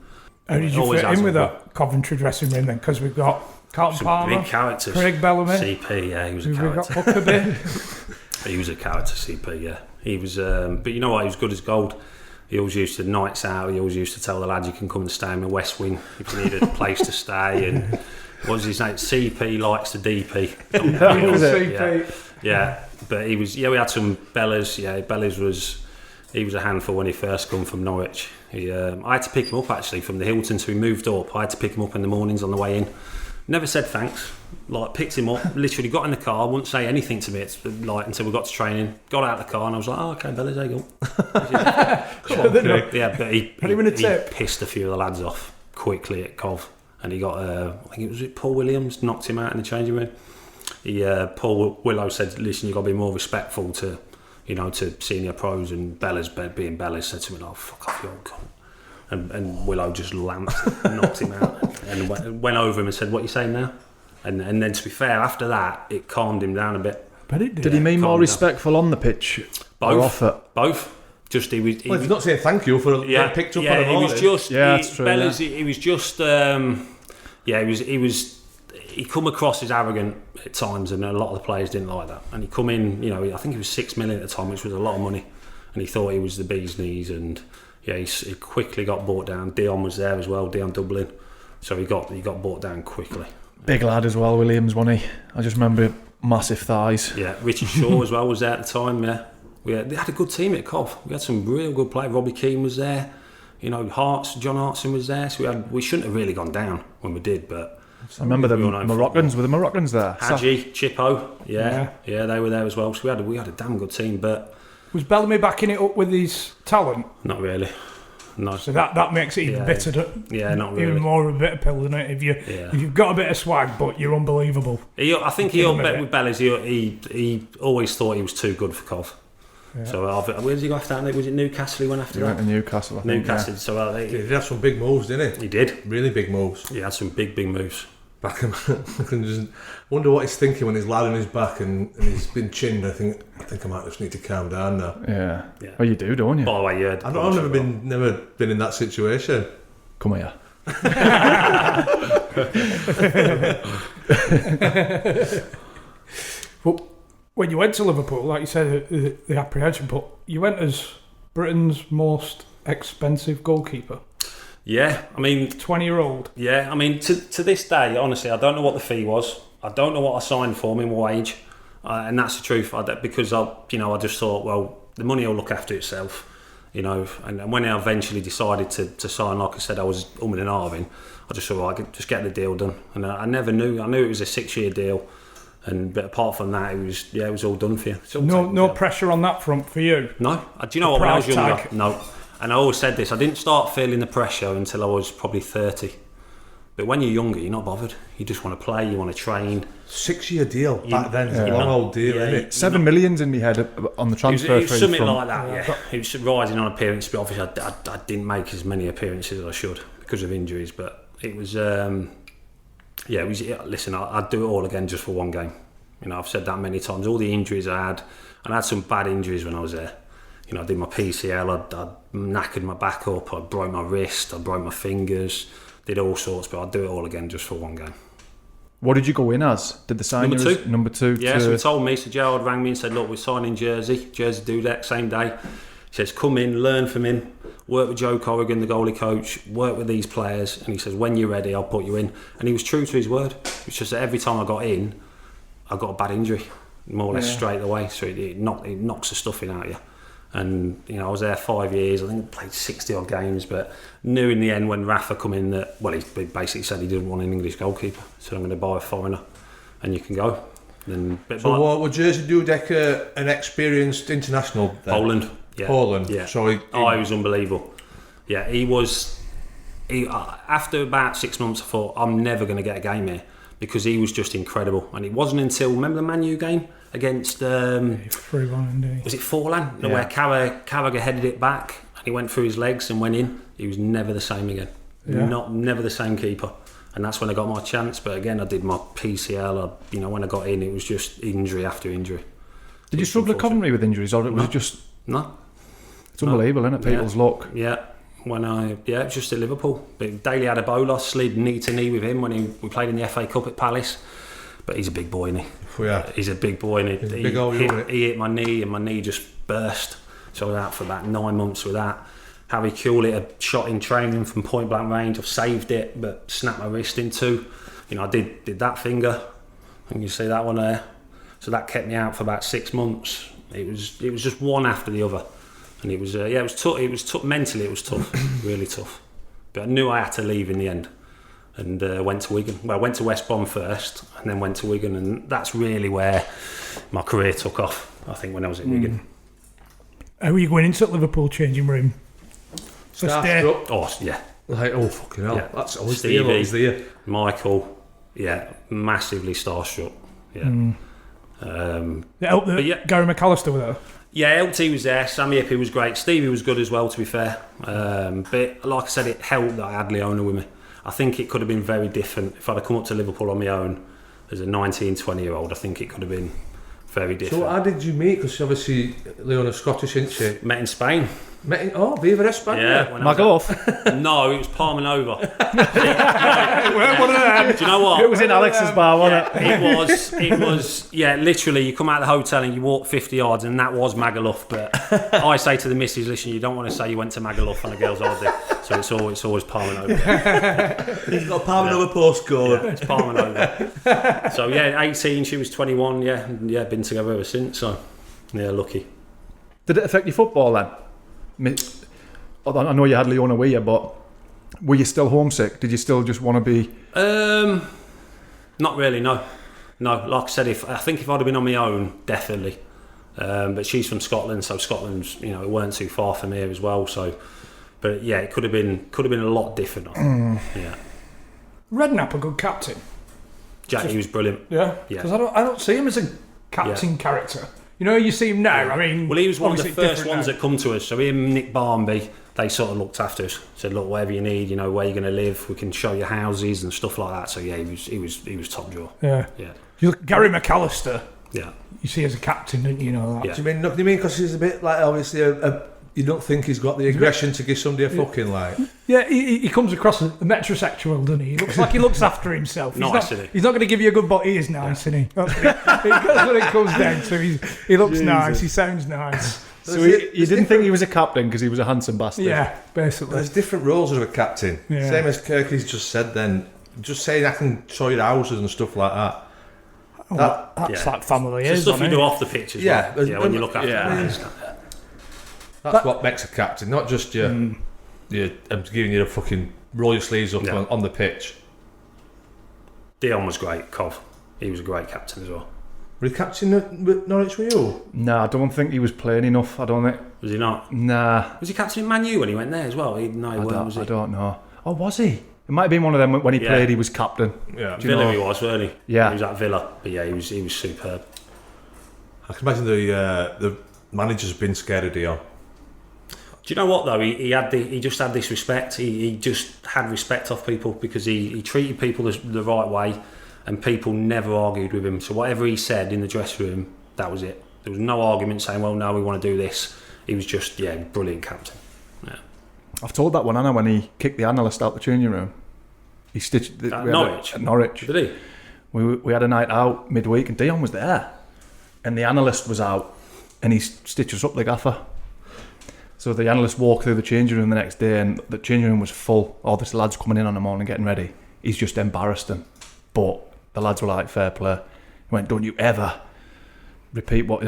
S4: How did you fit in with that Coventry dressing room then? Because we've got Carlton Palmer,
S1: big characters.
S4: Craig Bellamy,
S1: CP, he was a character.
S4: We've got Huckabee.
S1: He was a character, CP, yeah. He was, but you know what? He was good as gold. He always used to nights out. He always used to tell the lads you can come and stay in the West Wing if you needed a place to stay. And what was his name? CP likes the DP.
S4: CP.
S1: Yeah, but he was. Yeah, we had some Bellas. Yeah, Bellas he was a handful when he first come from Norwich. I had to pick him up actually from the Hilton, so he moved up. I had to pick him up in the mornings on the way in. Never said thanks. Picked him up, literally got in the car, wouldn't say anything to me until we got to training. Got out of the car and I was like, oh, okay, Bellas, there you go. Yeah, but he pissed a few of the lads off quickly at Cov, and he got, I think it was Paul Williams, knocked him out in the changing room. Paul Willow said, listen, you've got to be more respectful to senior pros, and Bellas, being Bellas, said to me, oh, fuck off, you old cunt. And Willow just lamped, knocked him out, and went over him and said, what are you saying now? And then, to be fair, after that, it calmed him down a bit.
S4: But it did.
S2: Did he mean more respectful on the pitch?
S1: Both. Just he was.
S3: He's not saying thank you for getting picked up on the morning.
S2: That's true.
S1: Bellas, he was just. He was. He come across as arrogant at times, and a lot of the players didn't like that. And he come in, I think he was 6 million at the time, which was a lot of money, and he thought he was the bee's knees. And he quickly got brought down. Dion was there as well, Dion Dublin, so he got brought down quickly.
S2: Big lad as well, Williams, wasn't he? I just remember massive thighs.
S1: Yeah, Richard Shaw as well was there at the time. Yeah, they had a good team at Cov. We had some real good players. Robbie Keane was there. John Hartson was there. So we shouldn't have really gone down when we did. But
S2: I remember the Moroccans. Were the Moroccans there?
S1: Haji, Chippo, yeah, they were there as well. So we had a damn good team. But
S4: was Bellamy backing it up with his talent?
S1: Not really. No.
S4: So that makes it even bitter.
S1: Yeah, not really.
S4: Even more of a bitter pill, isn't it? If you've got a bit of swag, but you're unbelievable.
S1: I think with Bellas, he always thought he was too good for Cov. Yeah. So where did he go after that? Was it Newcastle he went after? He went
S2: to Newcastle. I think,
S1: Newcastle. So
S3: he did have some big moves, didn't he?
S1: He did.
S3: Really big moves.
S1: He had some big moves.
S3: I can just wonder what he's thinking when he's lying on his back and he's been chinned. I think I might just need to calm down now.
S2: Yeah. Well, you do, don't you?
S1: By the way, yeah.
S3: I've never been in that situation.
S2: Come here.
S4: Well, when you went to Liverpool, like you said, the apprehension, but you went as Britain's most expensive goalkeeper.
S1: Yeah, I mean...
S4: 20-year-old.
S1: Yeah, I mean, to this day, honestly, I don't know what the fee was. I don't know what I signed for, minimum wage. And that's the truth. Because I just thought, well, the money will look after itself. And when I eventually decided to sign, like I said, I was umming and ahhing. I just thought, well, I could just get the deal done. And I never knew. I knew it was a 6-year deal. But apart from that, it was all done for you.
S4: No pressure on that front for you?
S1: No. Do you know what, when I was younger? No. And I always said this, I didn't start feeling the pressure until I was probably 30. But when you're younger, you're not bothered. You just want to play, you want to train.
S3: 6-year deal back then. A long old deal, isn't it?
S2: 7 million's in my head on the transfer
S1: fee. It was something like that, yeah. It was rising on appearance, but obviously I didn't make as many appearances as I should because of injuries. But it was, listen, I'd do it all again just for one game. I've said that many times. All the injuries I had, and I had some bad injuries when I was there. I did my PCL, I knackered my back up, I broke my wrist, I broke my fingers, did all sorts, but I'd do it all again just for one game.
S2: What did you go in as? Did they sign
S1: number
S2: you
S1: two?
S2: As number 2?
S1: Yeah, so he told me, so Gerald rang me and said, look, we're signing Jersey Dudek, same day. He says, come in, learn from him, work with Joe Corrigan, the goalie coach, work with these players, and he says, when you're ready, I'll put you in. And he was true to his word. It's just that every time I got in, I got a bad injury, more or less straight away, so it knocks the stuffing out of you. And I was there 5 years. I think I played 60 odd games, but knew in the end when Rafa come in that, well, he basically said he didn't want an English goalkeeper, so I'm going to buy a foreigner, and you can go.
S3: So what Jersey Dudek an experienced international then?
S1: Poland, yeah.
S3: Poland,
S1: yeah.
S3: So he
S1: was unbelievable. Yeah, he was. After about 6 months, I thought I'm never going to get a game here because he was just incredible. And it wasn't until, remember the Man U game against
S4: 3-1
S1: was it Forlan? Where Carragher headed it back and he went through his legs and went in. He was never the same again. Never the same keeper. And that's when I got my chance. But again, I did my PCL. When I got in, it was just injury after injury.
S2: Did you struggle at Coventry with injuries, or was it just?
S1: No.
S2: It's unbelievable, isn't it? People's luck.
S1: Yeah. It was just at Liverpool. But Daly had a Ebola, slid knee to knee with him when we played in the FA Cup at Palace. But he's a big boy, isn't he?
S3: Yeah.
S1: He's a big boy, and he hit my knee, and my knee just burst. So I was out for about 9 months with that. Harry Kewlett had shot in training from point blank range. I've saved it, but snapped my wrist in two. I did that finger, and you see that one there. So that kept me out for about 6 months. It was just one after the other, and it was tough. It was tough mentally. It was tough, really tough. But I knew I had to leave in the end. And went to Wigan. Well, I went to West Brom first and then went to Wigan, and that's really where my career took off, I think, when I was at Wigan.
S4: How were you going into the Liverpool changing room?
S3: Starstruck.
S1: Oh, yeah.
S3: Like, oh, fucking hell.
S1: Yeah.
S3: That's always
S1: Stevie,
S3: there.
S1: Michael, massively starstruck. Yeah.
S4: It helped that Gary McAllister was there?
S1: Yeah, LT was there. Sammy Hippie was great. Stevie was good as well, to be fair. But like I said, it helped that I had Leona with me. I think it could have been very different if I'd have come up to Liverpool on my own as a 19, 20-year-old. I think it could have been very different.
S3: So how did you meet? Because obviously Leona's Scottish, isn't she?
S1: Met in Spain.
S3: Viva España.
S1: Yeah.
S2: Magaluf?
S1: No, it was Palma Nova.
S4: One of them.
S1: Do you know what?
S2: It was in Alex's bar, wasn't it?
S1: It was, literally, you come out of the hotel and you walk 50 yards, and that was Magaluf. But I say to the missus, listen, you don't want to say you went to Magaluf on a girl's holiday. So it's always Palma Nova.
S3: He's got a Palma Nova postcode.
S1: Yeah, it's Palma Nova. So 18, she was 21, been together ever since. So, lucky.
S2: Did it affect your football then? I know you had Leona with you, but were you still homesick? Did you still just want to be?
S1: Not really, no. Like I said, I think if I'd have been on my own, definitely. But she's from Scotland, so Scotland's, it weren't too far from here as well. So, but it could have been a lot different. I think. Yeah.
S4: Redknapp a good captain.
S1: Jackie was brilliant.
S4: Yeah. Because I don't see him as a captain character. You see him now. I mean,
S1: well, he was one of the first ones that come to us. So him, Nick Barnby, they sort of looked after us. Said, look, whatever you need, where you're going to live, we can show you houses and stuff like that. So he was top drawer.
S4: Yeah. Gary McAllister.
S1: Yeah.
S4: You see as a captain, didn't you know that?
S3: Yeah. Do you mean because he's a bit like obviously a You don't think he's got the aggression to give somebody a fucking like?
S4: Yeah, he comes across as metrosexual, doesn't he? He looks like he looks after himself. He's not going to give you a good but he is nice, isn't he? That's what it comes down to. He looks nice, he sounds nice.
S2: So you didn't think he was a captain because he was a handsome bastard?
S4: Yeah, basically.
S3: There's different roles of a captain.
S4: Yeah.
S3: Same as Kirkland's just said then. Just saying I can show you the houses and stuff like that.
S4: That's like family
S1: It's
S4: is,
S1: the stuff you
S4: isn't
S1: do
S4: it?
S1: off the pitch as
S3: Yeah,
S1: well. Yeah, when you look after
S3: That's what makes a captain, not just I'm giving you the fucking roll your sleeves up on the pitch.
S1: Dion was great, Cov. He was a great captain as well.
S3: Were he captain at Norwich with you?
S2: No, I don't think he was playing enough. I don't think.
S1: Was he not?
S2: Nah.
S1: Was he captain in Man U when he went there as well? Was he?
S2: I don't know. Oh, was he? It might have been one of them when he played. He was captain.
S3: Yeah,
S1: Villa he was, weren't he?
S2: Yeah,
S1: he was at Villa. But yeah, he was superb.
S3: I can imagine the manager's been scared of Dion.
S1: Do you know what though? He just had this respect. He just had respect of people because he treated people the right way, and people never argued with him. So whatever he said in the dressing room, that was it. There was no argument saying, "Well, no, we want to do this." He was just brilliant captain. Yeah.
S2: I've told that one, Anna, when he kicked the analyst out the changing room. He stitched
S1: At Norwich.
S2: At Norwich.
S1: Did he?
S2: We had a night out midweek, and Dion was there, and the analyst was out, and he stitched us up, the gaffer. So the analyst walked through the changing room the next day, and the changing room was full. All these lads coming in on the morning getting ready. He's just embarrassed them, but the lads were like, "Fair play." He went, "Don't you ever repeat what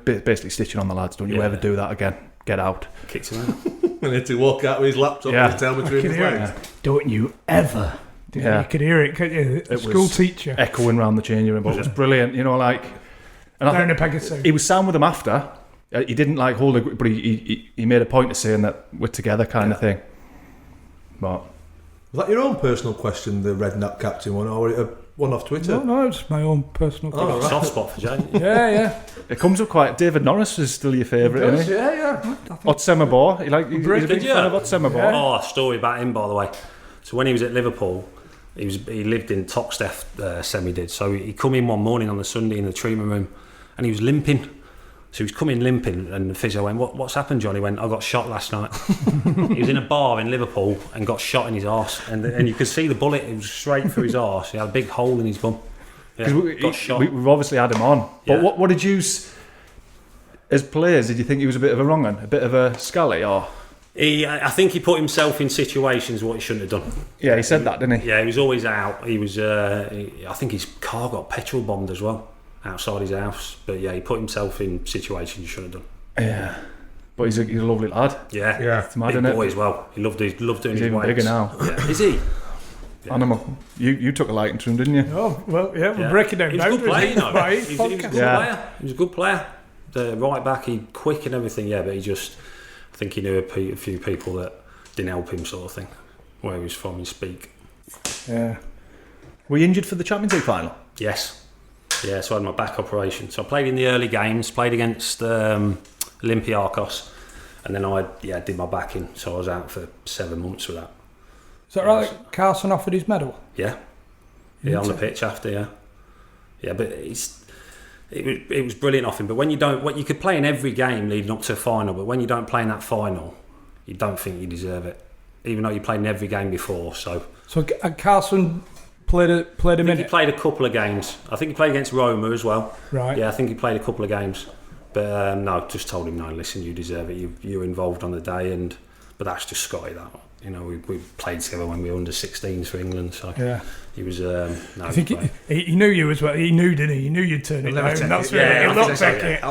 S2: basically stitching on the lads. Don't you ever do that again. Get out."
S1: Kicked him out.
S3: And had to walk out with his laptop and his tail between his legs.
S4: Don't you ever? Yeah. You could hear it, couldn't you?
S2: It
S4: School
S2: was
S4: teacher
S2: echoing around the changing room, but it was brilliant. And I
S4: down a Pegasus.
S2: he was sound with them after. He didn't hold it, but he made a point of saying that we're together, kind of thing. But
S3: was that your own personal question, the Redknapp captain one, or one off Twitter?
S4: No, it's my own personal question.
S3: Right.
S1: Soft spot for Jay.
S4: Yeah.
S2: it comes up quite. David Norris is still your favourite, isn't he?
S3: Yeah.
S2: Otsemabor. He's a big fan of Otsemabor.
S1: Yeah. Oh, a story about him, by the way. So when he was at Liverpool, he lived in Toxteth, Semi did. So he come in one morning on the Sunday in the treatment room, and he was limping. So he was coming limping, and the physio went, "What's happened, John?" He went, "I got shot last night." He was in a bar in Liverpool and got shot in his arse, and you could see the bullet. It was straight through his arse. He had a big hole in his bum. Yeah, got shot.
S2: We've obviously had him on. But what did you, as players, did you think he was a bit of a wrong one, a bit of a scally, or?
S1: I think he put himself in situations what he shouldn't have done.
S2: Yeah, he said that, didn't he?
S1: Yeah, he was always out. He was. I think his car got petrol bombed as well outside his house. But yeah, he put himself in situations he shouldn't have done.
S2: Yeah, but he's a lovely lad.
S1: Yeah.
S2: It's mad,
S1: big
S2: isn't
S1: boy
S2: it?
S1: as well. He loved doing
S2: He's
S1: his
S2: even
S1: weights.
S2: bigger now.
S1: Yeah. Is he? Yeah.
S2: Animal. You took a liking to him, didn't you?
S4: Oh, well, yeah, we're breaking down.
S1: He was a good player, you know.
S4: Right,
S1: He was a good player. He was a good player. The right back, he quick and everything, but he just, I think he knew a few people that didn't help him, sort of thing, where he was from, his speak.
S2: Yeah. Were you injured for the Champions League final?
S1: Yes. Yeah, so I had my back operation. So I played in the early games, played against Olympiacos, and then I did my back in, so I was out for 7 months with that.
S4: Is that right? Carson offered his medal?
S1: Yeah. Yeah, on the pitch after, Yeah, but it was brilliant off him. But when you don't, you could play in every game leading up to a final, but when you don't play in that final, you don't think you deserve it, even though you played in every game before. So
S4: Carson played a minute.
S1: He played a couple of games. I think he played against Roma as well.
S4: Right.
S1: Yeah, I think he played a couple of games. But no, just told him, no, listen, you deserve it. You were involved on the day, but that's just Scotty. That we played together when we were under 16s for England. So he was. I think
S4: he knew you as well. He knew, didn't he? He knew you'd turn it down. That's right. He'll not take it.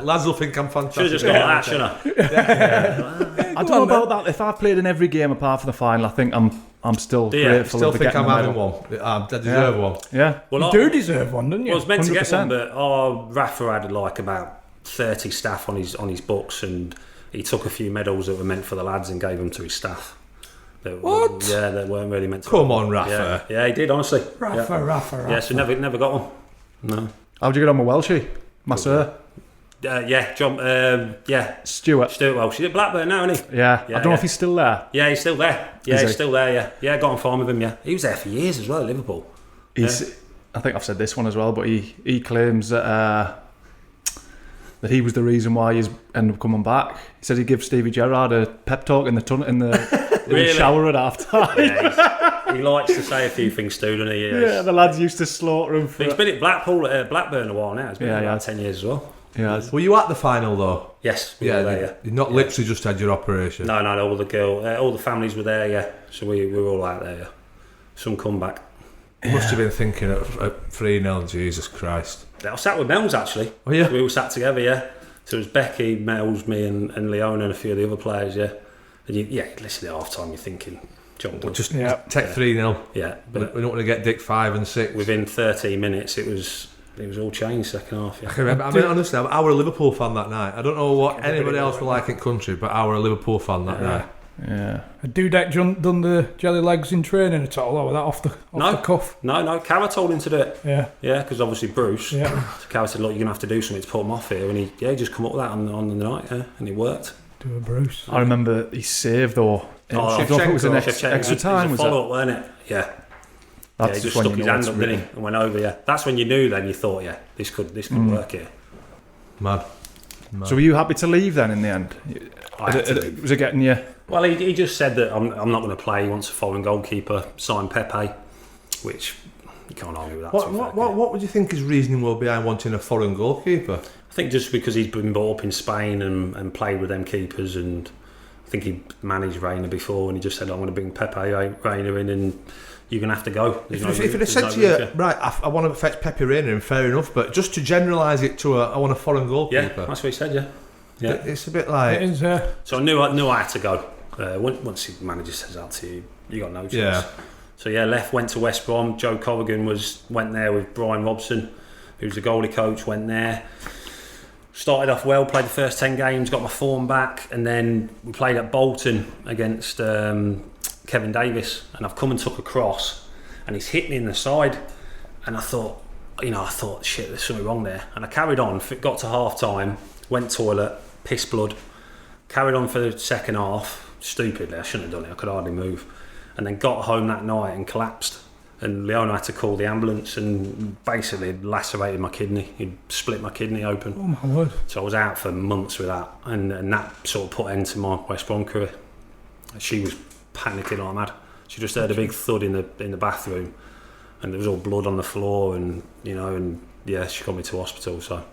S3: Lads will think I'm fantastic.
S1: Should have just got that, shouldn't I?
S2: I don't know about that. If I've played in every game apart from the final, I think I'm still grateful.
S3: Still
S2: for
S3: think
S2: getting
S3: I'm
S2: the
S3: having
S2: medal.
S3: one. I deserve one.
S2: Yeah.
S1: Well,
S4: you do deserve one, don't you?
S1: I was meant to get
S2: 100%.
S1: one, but our Rafa had like about 30 staff on his books, and he took a few medals that were meant for the lads and gave them to his staff.
S4: What?
S1: Yeah, they weren't really meant to.
S3: Come on, Rafa.
S1: Yeah, he did, honestly.
S4: Rafa.
S1: Yeah, so never got one. No.
S2: How'd you get on with Welshie? Masseur?
S1: John.
S2: Stuart
S1: Welsh. He's at Blackburn now, isn't he?
S2: Yeah. I don't know if he's still there.
S1: Yeah, he's still there. Yeah, he's still there. Yeah, got on fine with him. Yeah, he was there for years as well at Liverpool.
S2: I think I've said this one as well, but he claims that that he was the reason why he's ended up coming back. He said he'd give Stevie Gerrard a pep talk in the
S1: Really?
S2: shower at half time.
S1: Yeah, he likes to say a few things, Stu, doesn't he?
S2: Yeah, the lads used to slaughter him for
S1: He's been at Blackburn a while now. He's been
S2: Yeah,
S1: about
S2: yeah.
S1: 10 years as well.
S2: Yeah,
S3: Were you at the final though?
S1: Yes, we were there, yeah.
S3: You've not literally just had your operation.
S1: No, all the families were there, yeah. So we were all out there, yeah. Some comeback.
S3: You must have been thinking at 3-0, Jesus Christ.
S1: I sat with Mel's actually.
S3: Oh yeah.
S1: We all sat together, yeah. So it was Becky, Mel's, me and Leona and a few of the other players, yeah. And you listen at half time, you're thinking, John,
S3: Well, just take 3-0.
S1: yeah.
S3: But
S1: But
S3: we don't want to get Dick 5 and 6.
S1: within 13 minutes, it was all changed second half, yeah.
S3: I can remember. I mean, honestly, I were a Liverpool fan that night. I don't know what anybody else were like in country, but I were a Liverpool fan that night.
S2: yeah.
S4: Had Dudek done the jelly legs in training at all, or was that off the cuff?
S1: No, Cara told him to do it.
S4: Yeah.
S1: Yeah, because obviously Bruce.
S4: Yeah.
S1: So Cara said, look, you're going to have to do something to put him off here. And he just come up with that on the night, yeah. And it worked.
S4: Do a Bruce.
S2: I remember he saved though. I don't think it was an
S1: Shevchenko.
S2: extra time.
S1: It
S2: Was
S1: was a
S2: that?
S1: follow-up, weren't it? Yeah.
S2: That's
S1: He just
S2: when
S1: stuck
S2: you
S1: his
S2: know
S1: hand
S2: it's
S1: up,
S2: written.
S1: didn't he? And went over, yeah. That's when you knew then, you thought, yeah, this could work here.
S3: Mad.
S2: So were you happy to leave then in the end?
S1: I had to leave.
S2: Was it getting you?
S1: Well, he just said that I'm not going to play. He wants a foreign goalkeeper, sign Pepe, which you can't argue with that.
S3: What would you think his reasoning will behind wanting a foreign goalkeeper?
S1: I think just because he's been brought up in Spain and played with them keepers, and I think he managed Reina before, and he just said, I'm going to bring Pepe Reina in, and you're going to have to go.
S3: If it had said to you, right, I want to fetch Pepe Reina in, fair enough, but just to generalise it to I want a foreign goalkeeper.
S1: Yeah, that's what he said, yeah.
S3: It's a bit like...
S4: It is,
S1: So I knew I had to go. Once the manager says that to you, you got no choice.
S3: Yeah.
S1: So went to West Brom. Joe Corrigan went there with Brian Robson, who's the goalie coach, went there. Started off well, played the first 10 games, got my form back, and then we played at Bolton against Kevin Davis, and I've come and took a cross, and he's hit me in the side, and I thought, shit, there's something wrong there, and I carried on, got to half time, went toilet, piss blood, carried on for the second half, stupidly, I shouldn't have done it, I could hardly move, and then got home that night and collapsed. And Leona had to call the ambulance and basically lacerated my kidney. He'd split my kidney open.
S4: Oh my word.
S1: So I was out for months with that. And that sort of put an end to my West Brom career. She was panicking like mad. She just heard a big thud in the bathroom. And there was all blood on the floor and she got me to hospital. So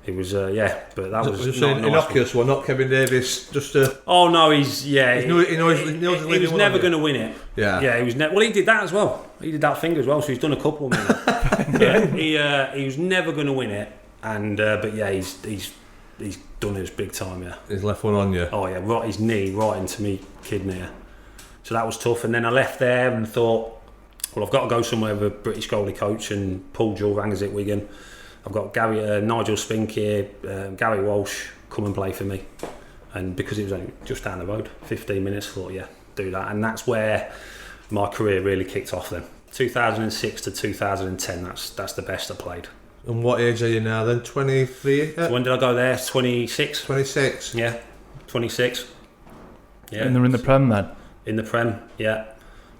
S1: it was, but that was
S3: just
S1: not nice.
S3: innocuous one, not Kevin Davis, just a...
S1: Oh no, he was never going to win it.
S3: Yeah.
S1: He was well, he did that as well. He did that finger as well, so he's done a couple of he was never going to win it, and he's done his big time. Yeah,
S3: He's left one on you.
S1: Oh yeah, right, his knee right into me kidney. Yeah. So that was tough, and then I left there and thought, well, I've got to go somewhere with a British goalie coach, and Paul Jewell rang us at Wigan. I've got Nigel Spink here, Gary Walsh, come and play for me. And because it was only just down the road, 15 minutes, I thought, yeah, do that. And that's where my career really kicked off then. 2006 to 2010, that's the best I played.
S3: And what age are you now then? 23?
S1: So when did I go there? 26?
S3: 26.
S1: Yeah, 26. Yeah.
S2: And they're in the Prem then?
S1: In the Prem, yeah.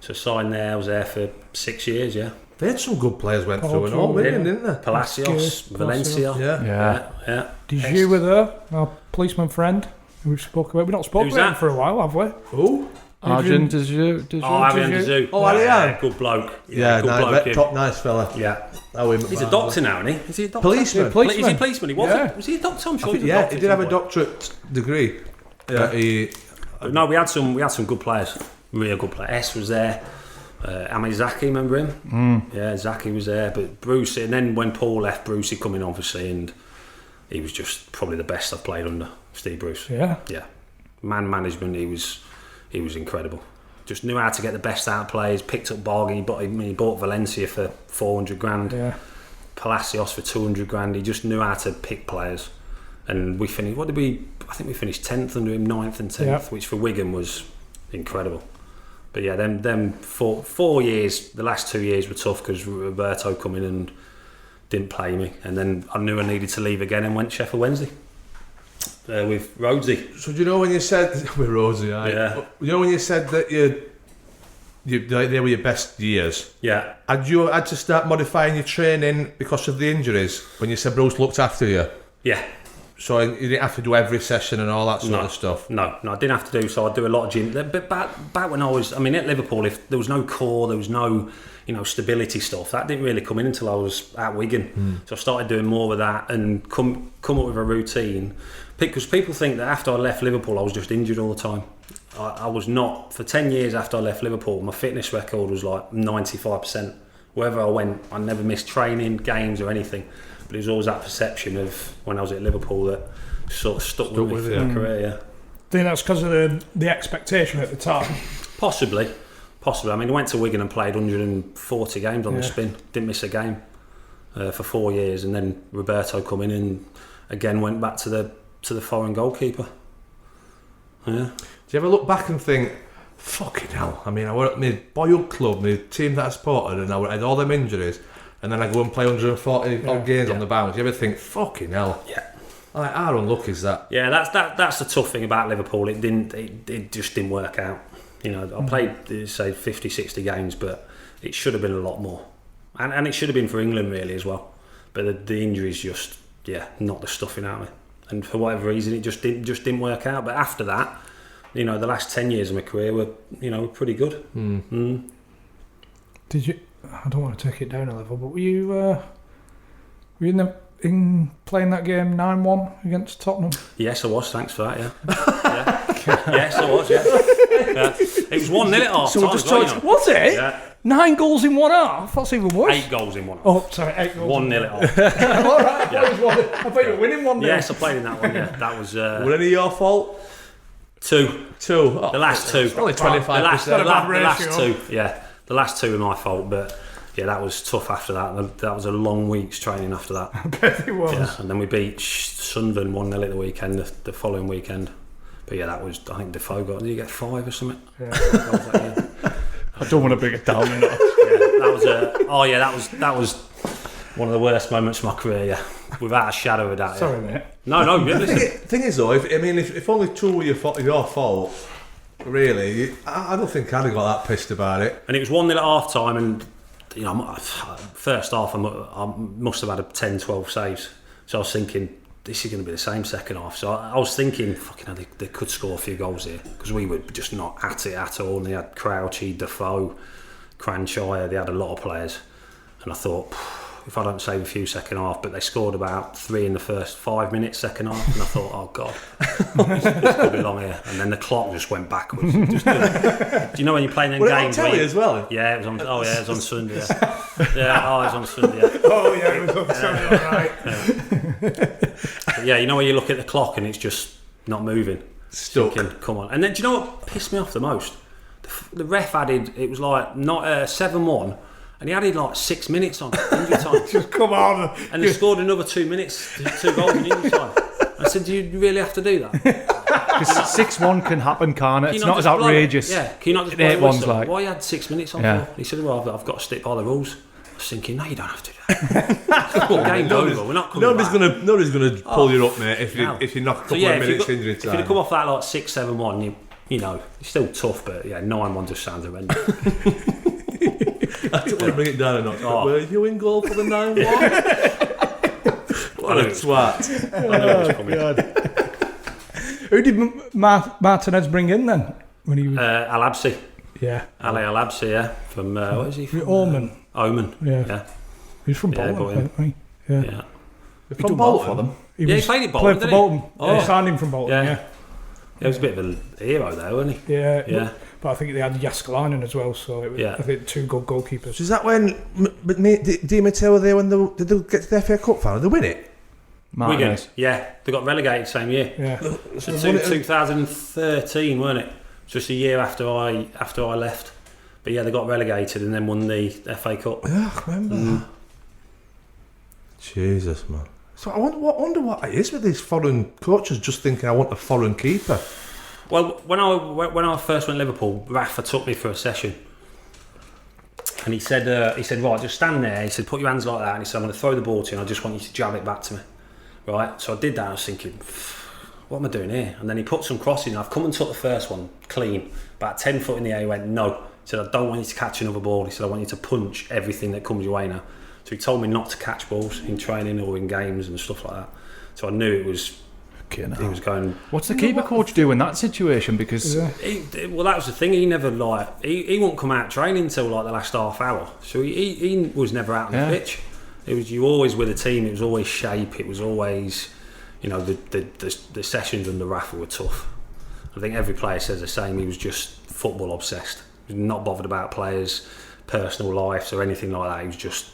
S1: So signed there, I was there for 6 years, yeah.
S3: They had some good players went through and all, didn't they?
S1: Palacios, Valencia.
S3: Yeah.
S4: Did you were there? Our policeman friend who we've not spoken about him for a while, have we?
S3: Who?
S2: Arjun, did you?
S1: Adrian Dazoo.
S3: Oh, yeah.
S1: Good bloke.
S3: Yeah,
S1: good bloke.
S3: top nice fella.
S1: Yeah.
S3: He's
S1: a doctor now, isn't he? Is he a doctor?
S3: Policeman.
S1: Is he a policeman? He wasn't. Was he a doctor? I'm sure he was a doctor.
S3: He did have a doctorate degree. Yeah.
S1: No, we had some good players. Real good players. S was there. Ahmed Zaki, remember him? Yeah, Zaki was there. But Bruce, and then when Paul left, Brucey come in obviously, and he was just probably the best I've played under, Steve Bruce.
S4: Yeah.
S1: Man management, he was incredible. Just knew how to get the best out of players. Picked up bargain. He bought Valencia for 400 grand.
S4: Yeah.
S1: Palacios for 200 grand. He just knew how to pick players. And we finished. I think we finished 10th under him, 9th and 10th, which for Wigan was incredible. But yeah, them 4 years, the last 2 years were tough because Roberto come in and didn't play me, and then I knew I needed to leave again and went Sheffield Wednesday with Rhodesy.
S3: So do you know when you said with Rhodesy?
S1: Yeah.
S3: You know when you said that they were your best years?
S1: Yeah.
S3: Had you had to start modifying your training because of the injuries when you said Bruce looked after you?
S1: Yeah.
S3: So you didn't have to do every session and all that sort of stuff?
S1: No, I didn't have to do, so I'd do a lot of gym. But back when I was, at Liverpool, if there was no core, there was no, stability stuff, that didn't really come in until I was at Wigan. So I started doing more of that and come up with a routine. Because people think that after I left Liverpool, I was just injured all the time. I was not. For 10 years after I left Liverpool, my fitness record was like 95%. Wherever I went, I never missed training, games or anything. But it was always that perception of when I was at Liverpool that sort of stuck with me for my career. Yeah.
S4: I think that's because of the expectation at the time.
S1: Possibly. I went to Wigan and played 140 games on the spin. Didn't miss a game for 4 years, and then Roberto come in and again went back to the foreign goalkeeper. Yeah.
S3: Do you ever look back and think, fucking hell, I were at my boyhood club, my team that I supported, and I had all them injuries, and then I go and play 140 odd games on the bounce. You ever think, fucking hell?
S1: Yeah.
S3: Like, how unlucky is that?
S1: Yeah, that's the tough thing about Liverpool. It just didn't work out. I played, say, 50, 60 games, but it should have been a lot more. And it should have been for England, really, as well. But the injuries just, knocked the stuffing out of me. And for whatever reason, it just didn't work out. But after that, the last 10 years of my career were pretty good.
S4: Did you? I don't want to take it down a level, but were you in playing that game 9-1 against Tottenham?
S1: Yes, I was. Thanks for that. Yeah. Yes, I was. Yeah. It was 1-0 at half time.
S4: Was it?
S1: Yeah.
S4: 9 goals in one half. That's even worse.
S1: 8 goals in one half.
S4: Oh, sorry, 8 goals.
S1: 1-0 at half.
S4: All right. I thought you were winning 1-0.
S1: Yes, I played in that one. Yeah, that was.
S3: Were any of your fault?
S1: 2.
S3: Oh,
S1: the last 2.
S3: Only 25%.
S1: The last 2. Yeah, the last 2 were my fault, but. Yeah, that was tough after that. That was a long week's training after that.
S4: I bet it was.
S1: Yeah, and then we beat Sunderland 1-0 at the weekend, the following weekend. But yeah, that was, I think Defoe got, did you get 5 or something?
S4: Yeah.
S2: I don't want to bring it down.
S1: That was one of the worst moments of my career, yeah. Without a shadow of a doubt.
S4: Sorry, mate.
S1: No, listen.
S3: Thing is though, if only 2 were your fault, really, I don't think I'd have got that pissed about it.
S1: And it was 1-0 at half time, and first half I must have had 10-12 saves, so I was thinking this is going to be the same second half. So I was thinking fucking hell, they could score a few goals here, because we were just not at it at all. And they had Crouchy, Defoe, Cranshire, they had a lot of players, and I thought if I don't save a few second half, but they scored about 3 in the first 5 minutes second half, and I thought, oh god, this could be long here. And then the clock just went backwards. Do you know when you're playing them games?
S3: It was on telly as well?
S1: Yeah, it was on. Oh yeah, it was on Sunday. Yeah, it was on Sunday. Yeah.
S4: Oh yeah, it was on Sunday. Right.
S1: Yeah, you know when you look at the clock and it's just not moving.
S3: Stuck.
S1: Thinking, come on. And then do you know what pissed me off the most? The ref added, it was like not 7-1. And he added like 6 minutes on injury time.
S4: Just come on.
S1: And they scored another 2 minutes, 2 goals in injury time. I said, do you really have to do that?
S2: Because 6-1 can happen, can't it? It's not as outrageous.
S1: Yeah, can you not just blow the whistle? Why you had 6 minutes on for? He said, well, I've got to stick by the rules. I was thinking, no, you don't have to do that. Game's over, we're not coming back.
S3: Nobody's going to pull you up, mate, if you knock a couple of minutes injury time.
S1: If you'd come off that like 6-7-1, you know, it's still tough, but yeah, 9-1 just sounds horrendous.
S3: I don't want to bring it down a notch, but were you in goal for the 9-1? What a twat.
S1: I know it was coming.
S4: Who did Martinez bring in then? When he was...
S1: Al-Absi.
S4: Yeah.
S1: Ali Al-Absi, yeah. From, what is he from?
S4: Oman.
S1: Yeah.
S4: He's from Bolton, isn't he? Yeah.
S3: From Bolton? For them?
S1: He played at Bolton,
S4: didn't he? Bolton.
S1: Oh.
S4: They signed him from Bolton, yeah.
S1: He was a bit of a hero there, wasn't he?
S4: Yeah. But I think they had Jaskalainen as well, so it was, I think 2 good goalkeepers.
S3: So is that when Di Matteo were there when did they get to the FA Cup final? Did they win it?
S1: Wigan, yeah. They got relegated same year.
S4: Yeah.
S1: So 2013, weren't it? Just a year after I left. But yeah, they got relegated and then won the FA Cup.
S3: Yeah, I remember. Jesus, man. So I wonder what it is with these foreign coaches just thinking I want a foreign keeper.
S1: Well, when I first went to Liverpool, Rafa took me for a session, and he said, right, just stand there. He said, put your hands like that, and he said, I'm going to throw the ball to you, and I just want you to jab it back to me, right? So I did that. And I was thinking, what am I doing here? And then he put some crosses, and I've come and took the first one clean, about 10 foot in the air. He went, no. He said, I don't want you to catch another ball. He said, I want you to punch everything that comes your way now. So he told me not to catch balls in training or in games and stuff like that. So I knew it was
S2: Fucking hell.
S1: He was going.
S2: What's the keeper coach do in that situation? Because
S1: Well, that was the thing. He never he wouldn't come out training until like the last half hour. So he was never out on the pitch. It was you always with a team. It was always shape. It was always, the sessions under Rafa were tough. I think every player says the same. He was just football obsessed. He was not bothered about players' personal lives or anything like that. He was just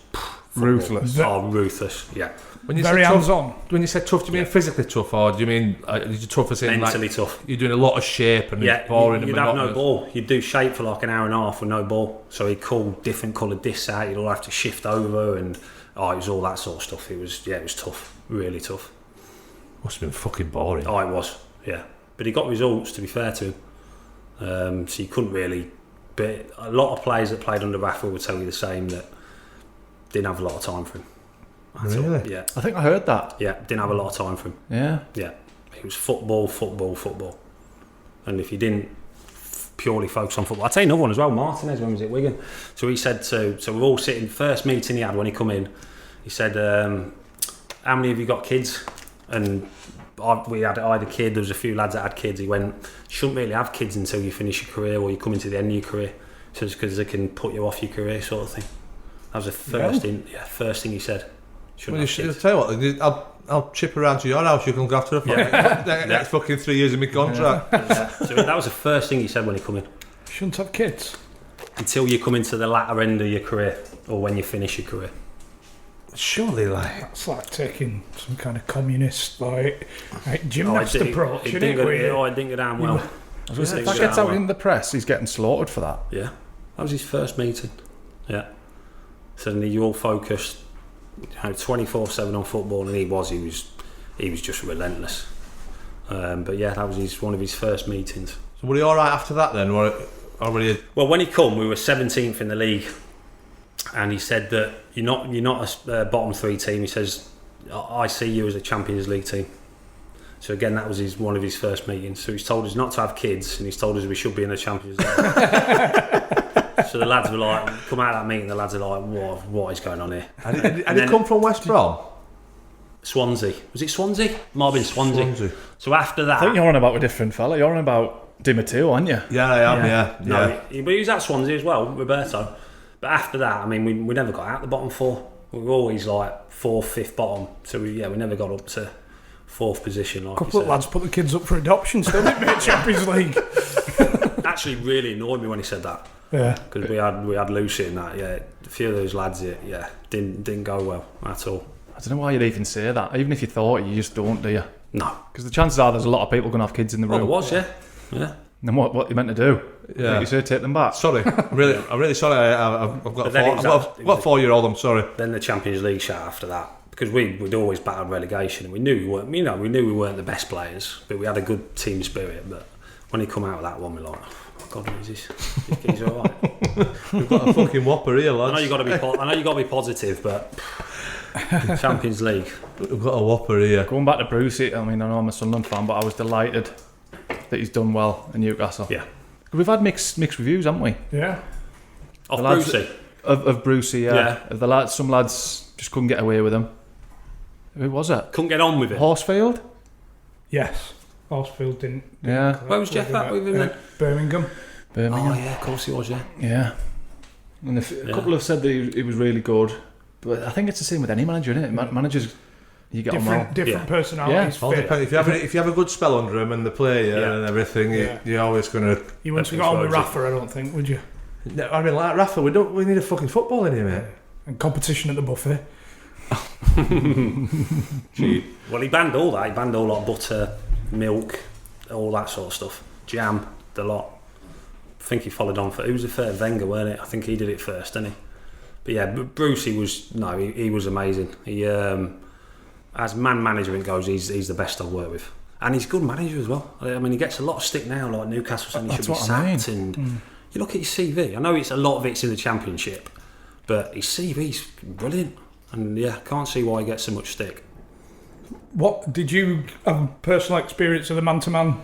S2: ruthless.
S1: Ruthless. Yeah.
S3: When you
S4: Very
S3: say tough,
S4: hands-on.
S3: When you say tough, do you mean physically tough, or do you mean you're tough as in
S1: Mentally
S3: like,
S1: tough.
S3: You're doing a lot of shape and it's boring
S1: you'd
S3: and
S1: have
S3: monotonous?
S1: no ball. You'd do shape for like an hour and a half with no ball. So he'd call different coloured discs out. You'd all have to shift over, and it was all that sort of stuff. It was tough, really tough.
S3: Must have been fucking boring.
S1: Oh, it was, yeah. But he got results, to be fair to him. So you couldn't really. But a lot of players that played under Rafa would tell you the same, that didn't have a lot of time for him.
S3: Really?
S1: Yeah.
S2: I think I heard that.
S1: Yeah, didn't have a lot of time for him.
S2: Yeah.
S1: Yeah. It was football. And if you didn't purely focus on football, I'll tell you another one as well. Martinez, when he was at Wigan. So he said so we're all sitting, first meeting he had when he come in, he said, how many of you got kids? And I had a kid, there was a few lads that had kids. He went, you shouldn't really have kids until you finish your career or you come into the end of your career. So it's because they can put you off your career, sort of thing. That was the first thing he said.
S3: Well, I'll tell you what, I'll chip around to your house. You can go after the next fucking 3 years of my contract.
S1: So that was the first thing he said when he come in.
S4: Shouldn't have kids
S1: until you come into the latter end of your career or when you finish your career.
S3: Surely,
S4: that's like taking some kind of communist gymnast approach.
S1: It didn't go down well.
S2: If that gets out in the press, he's getting slaughtered for that.
S1: Yeah, that was his first meeting. Yeah, suddenly you're all focused, 24/7 on football, and he was just relentless. But yeah, that was one of his first meetings.
S3: So were you all right after that then?
S1: Well, when he come, we were 17th in the league, and he said that you're not a bottom three team. He says, I see you as a Champions League team. So again, that was one of his first meetings. So he's told us not to have kids, and he's told us we should be in the Champions League. So the lads were like, come out of that meeting, the lads are like, what is going on here?
S3: And he come from West Brom?
S1: Swansea. Was it Swansea? Might have been Swansea. So after that...
S2: I think you're on about a different fella. You're on about Di Matteo, aren't you?
S3: Yeah, I am, yeah.
S1: No, but he was at Swansea as well, Roberto. But after that, I mean, we never got out the bottom four. We were always like 4th, 5th bottom. So we never got up to 4th position. Like
S4: a couple of lads put the kids up for adoption still, didn't they? Champions League.
S1: Actually, really annoyed me when he said that.
S4: Yeah.
S1: Because we had Lucy in that. Yeah, a few of those lads, didn't go well at all.
S2: I don't know why you'd even say that. Even if you thought, you just don't, do you?
S1: No.
S2: Because the chances are there's a lot of people going to have kids in the room.
S1: Well, there was, yeah.
S2: Then what are you meant to do?
S3: Yeah.
S2: You say take them back?
S3: Sorry, I'm really sorry. I've got a 4-year-old. I'm sorry.
S1: Then the Champions League shot after that, because we'd always battled relegation, and we knew we weren't the best players, but we had a good team spirit. But when he come out of that one, we're like, oh God, who is this? He's all right.
S3: We've got a fucking whopper here, lads.
S1: I know you got to be positive, but Champions League.
S3: We've got a whopper here.
S2: Going back to Brucey, I mean, I know I'm a Sunderland fan, but I was delighted that he's done well in Newcastle.
S1: Yeah.
S2: We've had mixed reviews, haven't we?
S4: Yeah.
S1: Of Brucey?
S2: Of Brucey, yeah. Of the lads, some lads just couldn't get away with him. Who was it?
S1: Couldn't get on with it.
S2: Horsfield?
S4: Yes. Horsfield didn't.
S2: Yeah.
S1: Where was Jeff at with him then?
S4: Birmingham.
S1: Oh yeah, of course he was, yeah.
S2: Yeah. And a couple have said that he was really good, but I think it's the same with any manager, isn't it? Managers, you get on well.
S4: Different personalities.
S3: Yeah. If you have a good spell under him and the player and everything, you're always going to.
S4: You wouldn't have got on with Rafa, I don't think, would you?
S3: No, I mean, like Rafa, we need a fucking football in here, mate.
S4: And competition at the buffet.
S1: Well, he banned all that. He banned all like butter, milk, all that sort of stuff, jam, the lot. I think he followed on for. It was the third Wenger, weren't it? I think he did it first, didn't he? But yeah, Brucey was he was amazing. He as man management goes, he's the best I've worked with, and he's a good manager as well. I mean, he gets a lot of stick now, like Newcastle saying he should be sacked. And you look at his CV. I know a lot of it's in the Championship, but his CV's brilliant, and can't see why he gets so much stick. What
S4: did you have personal experience of the man-to-man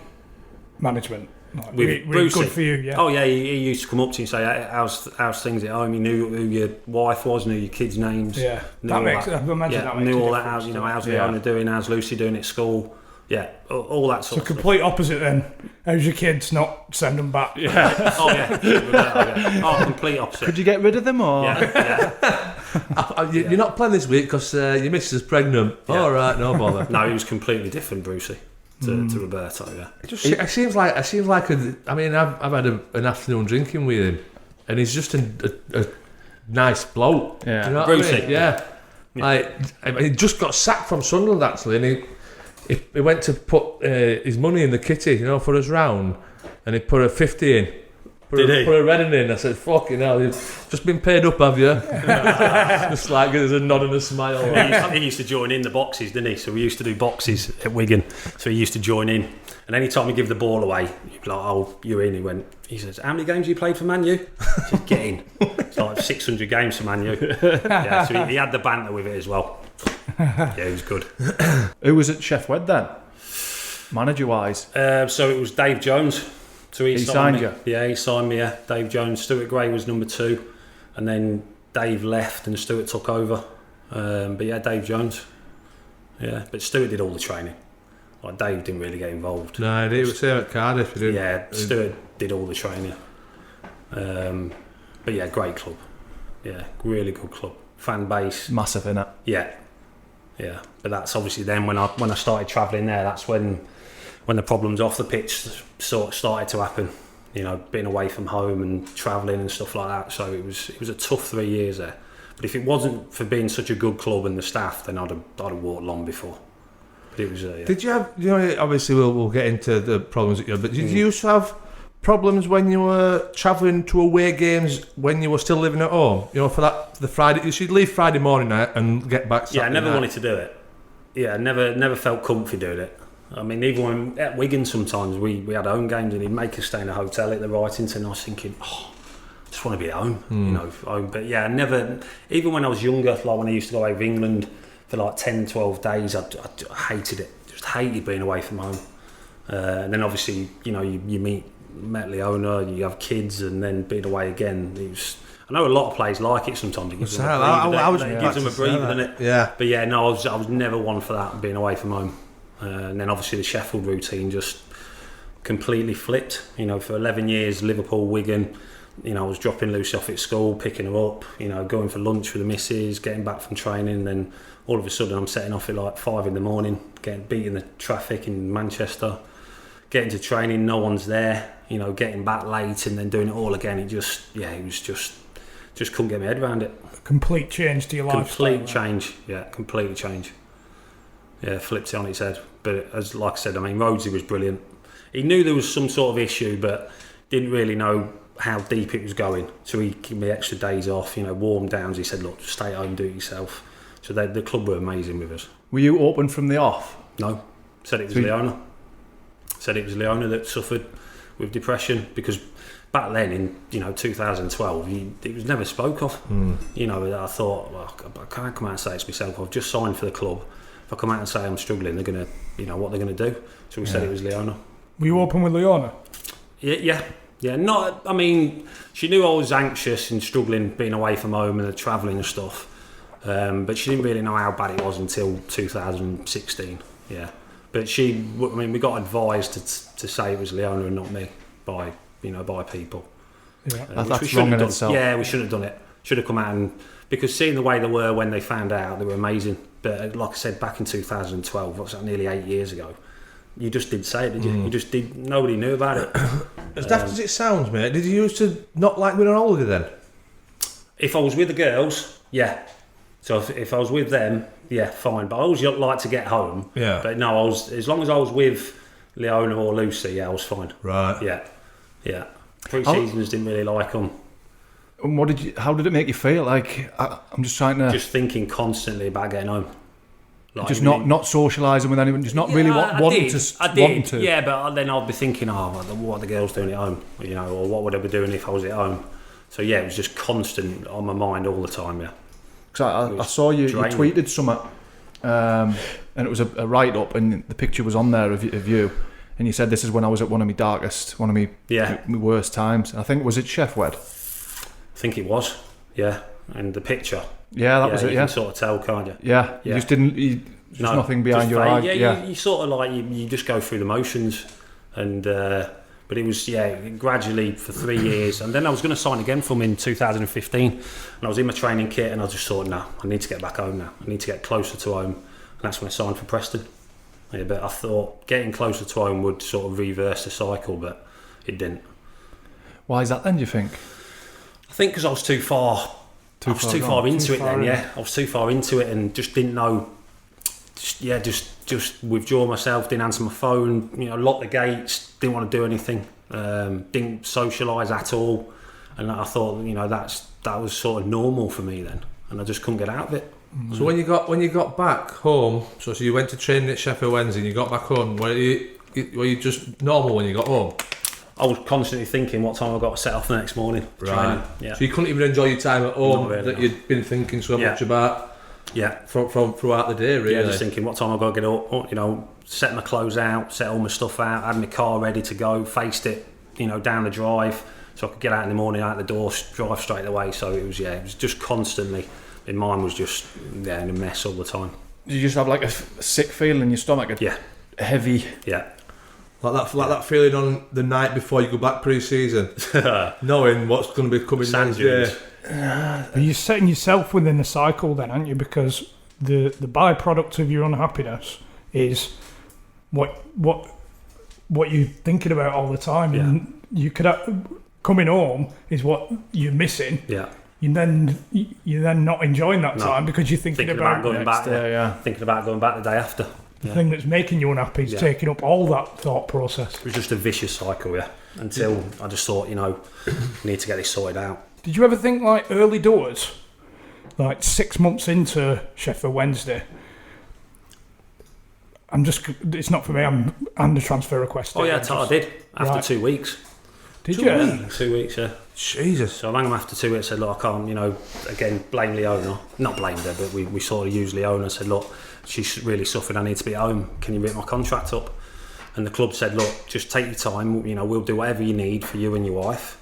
S4: management? Like,
S1: with Brucey?
S4: Good for you, yeah.
S1: Oh yeah, he used to come up to you and say, "How's things at home?" He knew who your wife was, knew your kids' names.
S4: Yeah, that makes. I imagine that makes
S1: knew all that. How's the owner doing? How's Lucy doing at school? Yeah, all that
S4: So
S1: sort of stuff.
S4: complete opposite then. How's your kids? Not send them back.
S2: Yeah.
S1: Oh yeah. Oh, complete opposite.
S2: Could you get rid of them or?
S1: Yeah.
S3: You're not playing this week because your missus is pregnant.
S1: Yeah.
S3: All right, no bother.
S1: No, he was completely different, Brucey, to Roberto. Yeah.
S3: It seems like I mean, I've had an afternoon drinking with him, and he's just a nice bloke.
S2: Yeah.
S3: You know what
S1: Brucey.
S3: I mean? Yeah. Like, I mean, he just got sacked from Sunderland actually, and he went to put his money in the kitty, for his round, and he put a 50 in. Put a Reading in. I said, "Fucking hell, you've just been paid up, have you?" Just like there's a nod and a smile.
S1: He used to join in the boxes, didn't he? So we used to do boxes at Wigan. So he used to join in. And any time we give the ball away, he'd be like, "Oh, you're in." He says, "How many games have you played for Man U?" I said, "Get in." It's like 600 games for Man U. Yeah, so he had the banter with it as well. Yeah, he was good.
S2: Who was at Sheffield then? Manager wise.
S1: So it was Dave Jones. So he
S2: signed
S1: me.
S2: you?
S1: Yeah, he signed me, yeah. Dave Jones. Stuart Gray was number 2. And then Dave left and Stuart took over. But yeah, Dave Jones. Yeah, but Stuart did all the training. Like, Dave didn't really get involved.
S3: No, he was same at Cardiff. He didn't.
S1: Yeah, Stuart did all the training. But yeah, great club. Yeah, really good club. Fan base.
S2: Massive, innit?
S1: Yeah. But that's obviously then when I started travelling there, that's when the problems off the pitch sort of started to happen. Being away from home and travelling and stuff like that. So it was a tough 3 years there. But if it wasn't for being such a good club and the staff, then I'd have walked long before. But it was. Yeah.
S3: Did you have? Obviously, we'll get into the problems that you had. But did you used to have problems when you were travelling to away games when you were still living at home? For the Friday, you should leave Friday morning night and get back Saturday
S1: I never
S3: night.
S1: wanted to do it. Yeah, I never felt comfy doing it. I mean, even when at Wigan sometimes we had home games and he'd make us stay in a hotel at the Wrightington, and I was thinking, I just want to be at home, home. But yeah, I never, even when I was younger, like when I used to go over England for like 10, 12 days, I hated it. Just hated being away from home. And then obviously, you met Leona, you have kids, and then being away again, it was... I know a lot of players like it sometimes. It gives them a breather, doesn't it?
S3: Yeah.
S1: But yeah, no, I was never one for that, being away from home. And then obviously the Sheffield routine just completely flipped. For 11 years, Liverpool, Wigan, I was dropping Lucy off at school, picking her up, going for lunch with the missus, getting back from training, then all of a sudden I'm setting off at like 5 a.m, getting beating the traffic in Manchester, getting to training, no one's there, getting back late and then doing it all again. It was just couldn't get my head around it.
S4: Complete change to your life.
S1: Complete change. Yeah, flipped it on its head. But like I said, I mean, Rhodesy was brilliant. He knew there was some sort of issue, but didn't really know how deep it was going. So he gave me extra days off, warm downs. He said, "Look, just stay at home, do it yourself." So the club were amazing with us.
S2: Were you open from the off?
S1: No, said it was Leona. Said it was Leona that suffered with depression, because back then in 2012 it was never spoke of. I thought, well, I can't come out and say it's myself. I've just signed for the club. If I come out and say I'm struggling, they're gonna, what they're gonna do. So we said it was Leona.
S4: Were you open with Leona?
S1: Yeah. Not. I mean, she knew I was anxious and struggling being away from home and the travelling and stuff. But she didn't really know how bad it was until 2016. Yeah. But we got advised to say it was Leona and not me by people.
S4: Yeah.
S2: That's wrong in itself.
S1: Yeah, we shouldn't have done it. Should have come out because seeing the way they were when they found out, they were amazing. But like I said, back in 2012, what's that, nearly 8 years ago, you just did say it, did you? You just did. Nobody knew about it.
S3: As daft as it sounds, mate, did you used to not like being on holiday then?
S1: If I was with the girls, yeah. So if I was with them, yeah, fine. But I always like to get home.
S3: Yeah.
S1: But no, as long as I was with Leona or Lucy, yeah, I was fine.
S3: Right.
S1: Yeah. Pre-seasons didn't really like them.
S2: And how did it make you feel? Like, I'm just trying to...
S1: Just thinking constantly about getting home. Like,
S2: just not socialising with anyone, just not really wanting to.
S1: Yeah, but then I'd be thinking, what are the girls doing at home? Or what would I be doing if I was at home? So yeah, it was just constant on my mind all the time, yeah.
S2: Because I saw you tweeted something, and it was a write-up, and the picture was on there of you, and you said, "This is when I was at one of my worst times." And I think, was it Sheffield?
S1: I think it was, yeah. And the picture.
S2: Yeah, that was it,
S1: You can sort of tell, can't you?
S2: Yeah. You just didn't... There's nothing behind your eye.
S1: Yeah, you sort of like you just go through the motions, and but it was gradually for 3 years, and then I was going to sign again for him in 2015, and I was in my training kit, and I just thought, no, I need to get back home now. I need to get closer to home, and that's when I signed for Preston. Yeah, but I thought getting closer to home would sort of reverse the cycle, but it didn't.
S2: Why is that then, do you think?
S1: I think because I was too far into it then. I was too far into it and just didn't know. Just withdraw myself. Didn't answer my phone. Locked the gates. Didn't want to do anything. Didn't socialise at all. And I thought, that was sort of normal for me then, and I just couldn't get out of it.
S3: So when you got back home, so you went to training at Sheffield Wednesday, and you got back home. Were you just normal when you got home?
S1: I was constantly thinking what time I got to set off the next morning.
S3: Right.
S1: Training. Yeah.
S3: So you couldn't even enjoy your time at home
S1: Not really,
S3: that you'd been thinking so much about.
S1: Yeah.
S3: From throughout the day, really.
S1: Yeah, just thinking what time I got to get up. Set my clothes out, set all my stuff out, had my car ready to go, faced it, down the drive, so I could get out in the morning, out the door, drive straight away. So it was just constantly. My mind was just in a mess all the time.
S2: Did you just have like a sick feeling in your stomach? A heavy.
S1: Yeah.
S3: Like that feeling on the night before you go back pre-season, knowing what's going to be coming next day.
S4: You're setting yourself within the cycle then, aren't you? Because the byproduct of your unhappiness is what you're thinking about all the time.
S1: Yeah.
S4: And you could coming home is what you're missing.
S1: Yeah.
S4: You're then not enjoying that time because you're thinking about
S1: going back. Thinking about going back the day after.
S4: The thing that's making you unhappy is taking up all that thought process.
S1: It was just a vicious cycle, until I just thought, need to get this sorted out.
S4: Did you ever think, like, early doors, like 6 months into Sheffield Wednesday, it's not for me, I'm the transfer request.
S1: Oh yeah, I did, after 2 weeks.
S4: Did you?
S1: 2 weeks, yeah.
S3: Jesus.
S1: So I rang him after 2 weeks, said, look, I can't, again, blame the owner. Not blamed her, but we sort of used the owner, said, look, she's really suffering, I need to be at home, can you rip my contract up? And the club said, look, just take your time, we'll do whatever you need for you and your wife,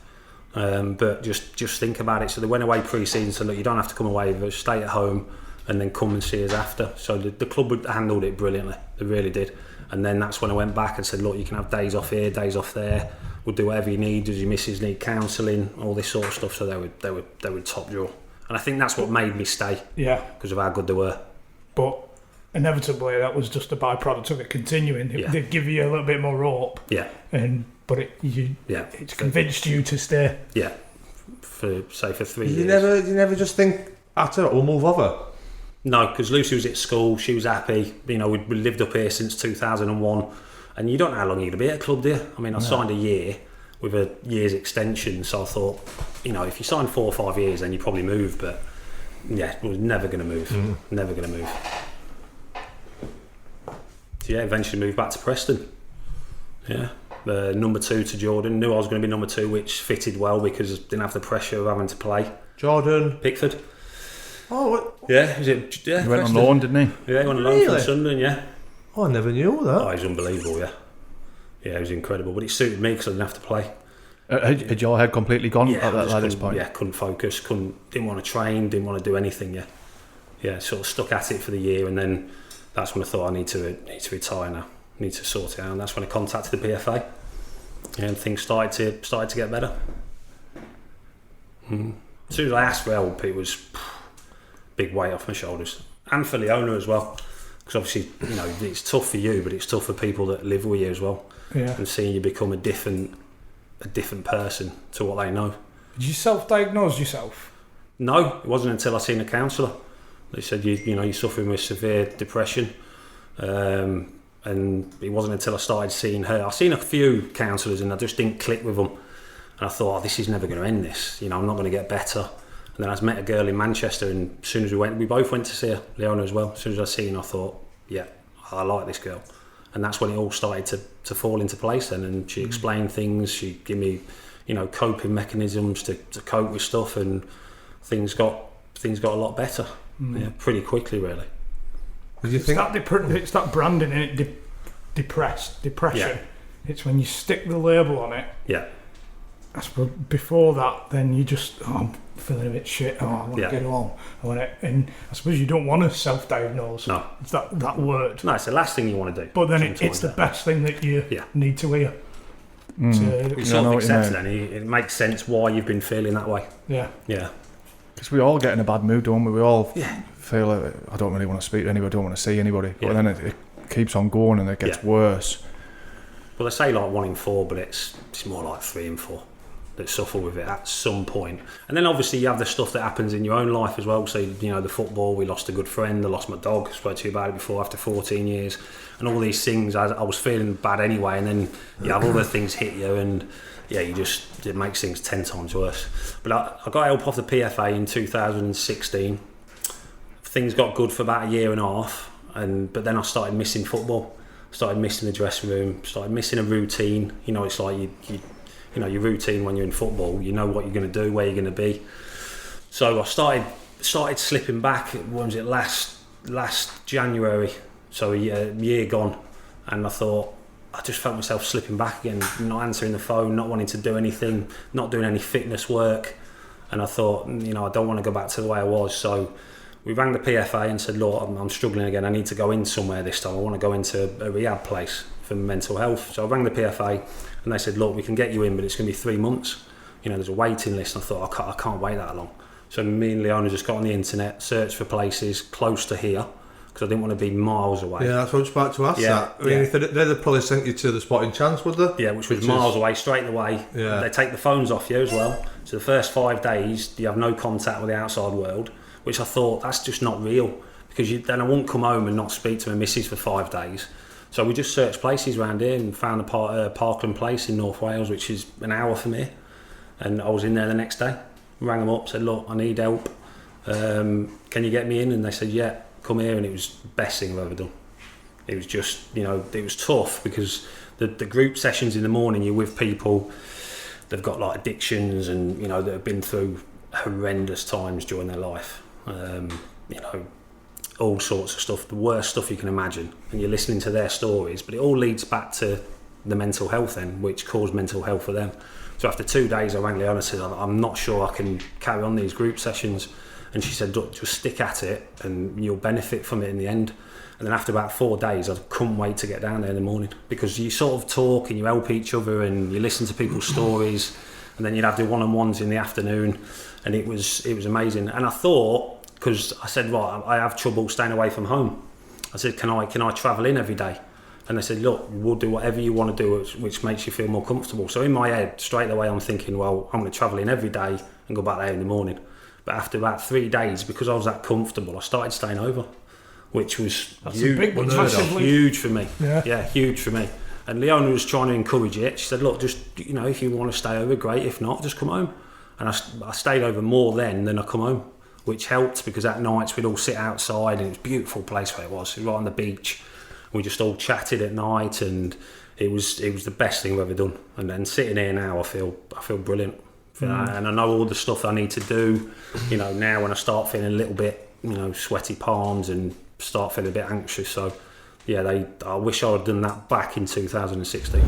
S1: but just think about it. So they went away pre-season, said, look, you don't have to come away with us, stay at home and then come and see us after. So the club handled it brilliantly, they really did. And then that's when I went back and said, look, you can have days off here, days off there, we'll do whatever you need. Does your missus need counselling, all this sort of stuff? So they were top draw, and I think that's what made me stay. Yeah, because of how good they were.
S4: But inevitably, that was just a byproduct of it continuing. They give you a little bit more rope. Yeah, it's convinced you to stay.
S1: Yeah, for 3 years.
S3: You never just think, after it, we'll move over.
S1: No, because Lucy was at school, she was happy. We lived up here since 2001, and you don't know how long you're going to be at a club, do you? I mean, I signed a year with a year's extension, so I thought, if you sign 4 or 5 years, then you probably move. But yeah, we was never going to move. Never going to move. So yeah, eventually moved back to Preston. Yeah, number 2 to Jordan. Knew I was going to be number 2, which fitted well because I didn't have the pressure of having to play.
S3: Jordan
S1: Pickford.
S3: Oh, what?
S1: Yeah,
S2: he went on loan, didn't he?
S1: Yeah, he went on loan from Sunderland, yeah.
S3: Oh, I never knew that.
S1: Oh, he's unbelievable, yeah. Yeah, he was incredible, but it suited me because I didn't have to play.
S2: Had your head completely gone at this point?
S1: Yeah, couldn't focus, didn't want to train, didn't want to do anything, yeah. Yeah, sort of stuck at it for the year, and then that's when I thought I need to retire now. Need to sort it out, and that's when I contacted the PFA. Yeah, and things started to get better. As soon as I asked for help, it was big weight off my shoulders, and for the owner as well, because obviously it's tough for you, but it's tough for people that live with you as well. Yeah. And seeing you become a different person to what they know.
S4: Did you self-diagnose yourself?
S1: No, it wasn't until I seen a counsellor. They said you're suffering with severe depression, and it wasn't until I started seeing her. I've seen a few counsellors and I just didn't click with them, and I thought, this is never going to end this. I'm not going to get better. And then I met a girl in Manchester, and as soon as we both went to see her, Leona as well. As soon as I seen her, I thought, yeah, I like this girl. And that's when it all started to fall into place then. And she explained things, she gave me, coping mechanisms to cope with stuff, and things got a lot better. Yeah, pretty quickly, really.
S4: It's that branding in it, depression. Yeah. It's when you stick the label on it.
S1: Yeah.
S4: I suppose before that, then you just, I'm feeling a bit shit. I want to get home. And I suppose you don't want to self-diagnose.
S1: No.
S4: It's that word.
S1: No, it's the last thing you want to do.
S4: But then it's the best thing that you need to hear.
S1: You sort of accept it then. It makes sense why you've been feeling that way.
S4: Yeah.
S1: Yeah.
S2: Because we all get in a bad mood, don't we? We all feel like, I don't really want to speak to anybody, I don't want to see anybody. But then it keeps on going and it gets worse.
S1: Well, they say like 1 in 4, but it's more like 3 in 4 that suffer with it at some point. And then obviously you have the stuff that happens in your own life as well. So, you know, the football, we lost a good friend, I lost my dog, I spoke to you about it before, after 14 years. And all these things, I was feeling bad anyway, and then you have other things hit you, and it makes things 10 times worse. But I got help off the PFA in 2016. Things got good for about a year and a half, but then I started missing football. Started missing the dressing room, started missing a routine. You know, it's like you know your routine when you're in football. You know what you're going to do, where you're going to be. So I started slipping back. When was it? Last January. So a year gone, and I thought I just felt myself slipping back again, not answering the phone, not wanting to do anything, not doing any fitness work. And I thought, you know, I don't want to go back to the way I was. So we rang the PFA and said, look, I'm struggling again. I need to go in somewhere this time. I want to go into a rehab place for mental health. So I rang the PFA and they said, look, we can get you in, but it's going to be 3 months. You know, there's a waiting list. And I thought, I can't wait that long. So me and Leona just got on the internet, searched for places close to here, because I didn't want to be miles away.
S3: Yeah, that's what I was about to ask that. I mean, if they'd probably sent you to the Sporting Chance, would they?
S1: Yeah, which was miles away, straight away. Yeah. They take the phones off you as well. So the first 5 days, you have no contact with the outside world, which I thought, that's just not real. Because then I won't come home and not speak to my missus for 5 days. So we just searched places around here and found a Parkland place in North Wales, which is an hour from here. And I was in there the next day. Rang them up, said, look, I need help. Can you get me in? And they said, yeah, come here. And it was the best thing I've ever done. It was just, you know, it was tough because the group sessions in the morning, you're with people, they've got like addictions and, you know, that have been through horrendous times during their life. You know, all sorts of stuff, the worst stuff you can imagine. And you're listening to their stories, but it all leads back to the mental health then, which caused mental health for them. So after 2 days, I rang Leona and said, I'm not sure I can carry on these group sessions. And she said, look, just stick at it and you'll benefit from it in the end. And then after about 4 days, I couldn't wait to get down there in the morning, because you sort of talk and you help each other and you listen to people's stories, and then you'd have the one-on-ones in the afternoon, and it was amazing. And I thought, because I said, right, I have trouble staying away from home. I said, can I travel in every day? And they said, look, we'll do whatever you want to do which makes you feel more comfortable. So in my head, straight away, I'm thinking, well, I'm going to travel in every day and go back there in the morning. But after about 3 days, because I was that comfortable, I started staying over, which was huge for me. Yeah, huge for me. And Leona was trying to encourage it. She said, look, just, you know, if you want to stay over, great. If not, just come home. And I stayed over more then than I come home, which helped, because at nights we'd all sit outside, and it was a beautiful place where it was right on the beach. We just all chatted at night, and it was the best thing I've ever done. And then sitting here now, I feel brilliant. And I know all the stuff I need to do, you know, now when I start feeling a little bit, you know, sweaty palms and start feeling a bit anxious. So yeah, I wish I had done that back in 2016.